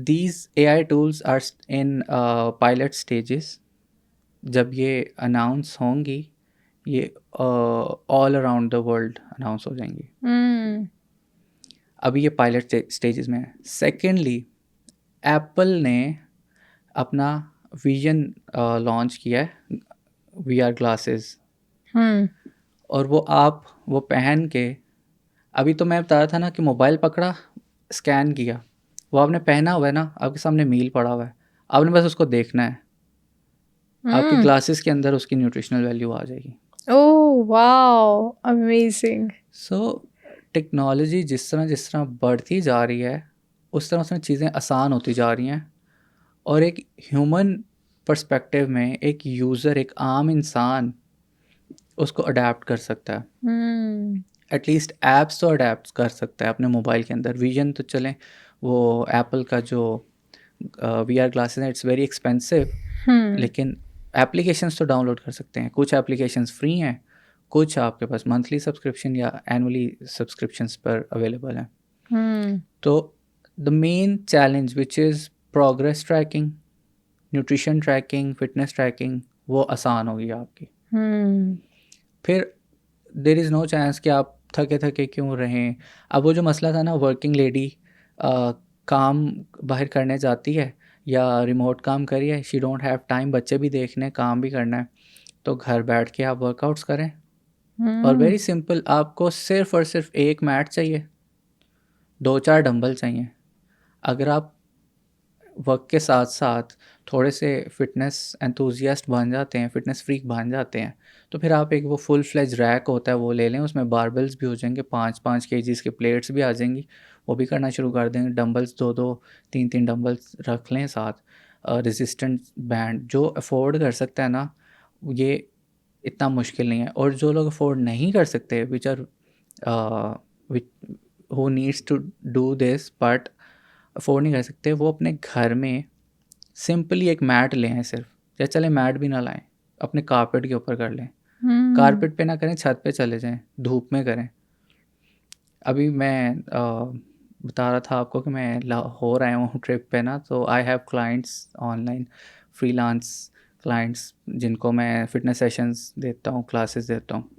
These AI tools are in pilot stages. जब ये अनाउंस होंगी, ये all around the world announce हो जाएंगी। अभी ये पायलट स्टेजेस में है। सेकेंडली, एप्पल ने अपना विजन लॉन्च किया है, VR ग्लासेस, और वो पहन के, अभी तो मैं बता रहा था ना कि मोबाइल पकड़ा, स्कैन किया, वो आपने पहना हुआ है ना, आपके सामने मील पड़ा हुआ है, आपने बस उसको देखना है, आपकी ग्लासेस के अंदर उसकी न्यूट्रिशनल वैल्यू आ जाएगी। Oh wow, amazing. So technology जिस तरह बढ़ती जा रही है, उस तरह चीज़ें आसान होती जा रही हैं, और एक ह्यूमन पर्सपेक्टिव में एक यूज़र, एक आम इंसान उसको अडेप्ट कर सकता है। एटलीस्ट ऐप्स तो अडेप्ट कर सकता है अपने मोबाइल के अंदर। विजन तो चलें, वो एप्पल का जो VR ग्लासेस है, इट्स वेरी एक्सपेंसिव, लेकिन एप्लीकेशंस तो डाउनलोड कर सकते हैं। कुछ एप्लीकेशंस फ्री हैं, कुछ आपके पास मंथली सब्सक्रिप्शन या एनुअली सब्सक्रिप्शंस पर अवेलेबल हैं। तो the main challenge which is progress tracking, nutrition tracking, fitness tracking, वो आसान होगी आपकी। फिर देयर इज़ नो चांस कि आप थके थके क्यों रहें। अब वो जो मसला था ना, वर्किंग लेडी काम बाहर करने जाती है या रिमोट काम करिए, शी डोंट हैव टाइम, बच्चे भी देखने, काम भी करना है, तो घर बैठ के आप वर्कआउट्स करें। और वेरी सिंपल, आपको सिर्फ और सिर्फ एक मैट चाहिए, 2-4 डंबल चाहिए। अगर आप वर्क के साथ साथ थोड़े से फिटनेस एंथुजियास्ट बन जाते हैं, फिटनेस फ्रीक बन जाते हैं, तो फिर आप एक वो फुल फ्लेज रैक होता है वो ले लें, उसमें बारबल्स भी हो जाएंगे, 5-5 kgs के प्लेट्स भी आ जाएंगी, वो भी करना शुरू कर देंगे। डंबल्स 2-2, 3-3 डंबल्स रख लें साथ। रेजिस्टेंट बैंड जो अफोर्ड कर सकता है ना, ये इतना मुश्किल नहीं है। और जो लोग अफोर्ड नहीं कर सकते, which are who needs to do this but afford नहीं कर सकते, वो अपने घर में सिंपली एक मैट लें हैं सिर्फ, या चले मैट भी ना लाएं, अपने कारपेट के ऊपर कर लें। कारपेट पे ना करें, छत पे चले जाएं, धूप में करें। अभी मैं बता रहा था आपको कि मैं लाहौर आया हूँ ट्रिप पे ना, तो I have clients online, freelance clients, जिनको मैं फ़िटनेस सेशंस देता हूँ, क्लासेस देता हूँ।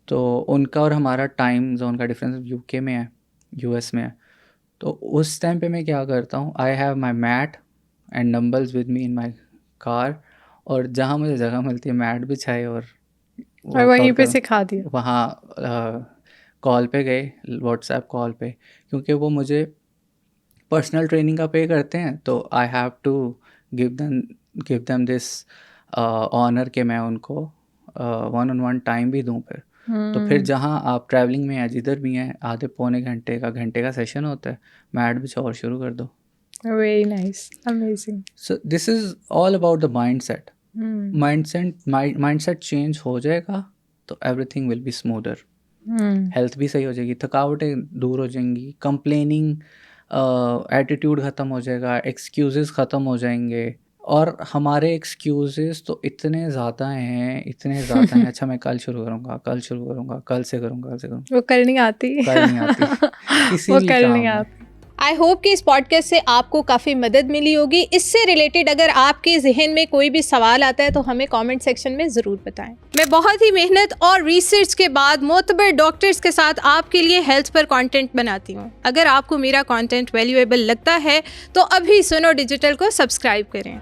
तो उनका और हमारा टाइम जोन का डिफरेंस UK में है, US में है। तो उस टाइम पे मैं क्या करता हूँ, I have my mat and dumbbells with me in my car, और जहाँ मुझे जगह मिलती है मैट बिछाए और वहीं पे सिखा दिया। वहाँ कॉल पे गए, व्हाट्सएप कॉल पे, क्योंकि वो मुझे पर्सनल ट्रेनिंग का पे करते हैं, तो I have to give them this honour के मैं उनको 1-on-1 टाइम भी दूँ फिर। तो फिर जहाँ आप ट्रैवलिंग में हैं, जिधर भी हैं, आधे पौने घंटे का सेशन होता है, मैट बिछाओ और शुरू कर दो। Very nice, amazing. So this is all about the mindset. Mindset change हो जाएगा तो everything will be smoother. Health भी सही हो जाएगी, थकावटें दूर हो जाएंगी, कंप्लेनिंग एटीट्यूड ख़त्म हो जाएगा, एक्सक्यूज़ेस ख़त्म हो जाएंगे। और हमारे एक्सक्यूज़ेस तो इतने ज़्यादा हैं, अच्छा मैं कल शुरू करूँगा, कल से करूँगा। वो कल नहीं आती। किसी वो भी कल काम नहीं में। आती। आई होप कि इस पॉडकास्ट से आपको काफ़ी मदद मिली होगी। इससे रिलेटेड अगर आपके जहन में कोई भी सवाल आता है तो हमें कमेंट सेक्शन में ज़रूर बताएं। मैं बहुत ही मेहनत और रिसर्च के बाद मोतबर डॉक्टर्स के साथ आपके लिए हेल्थ पर कंटेंट बनाती हूँ। अगर आपको मेरा कंटेंट वैल्यूएबल लगता है तो अभी सुनो डिजिटल को सब्सक्राइब करें।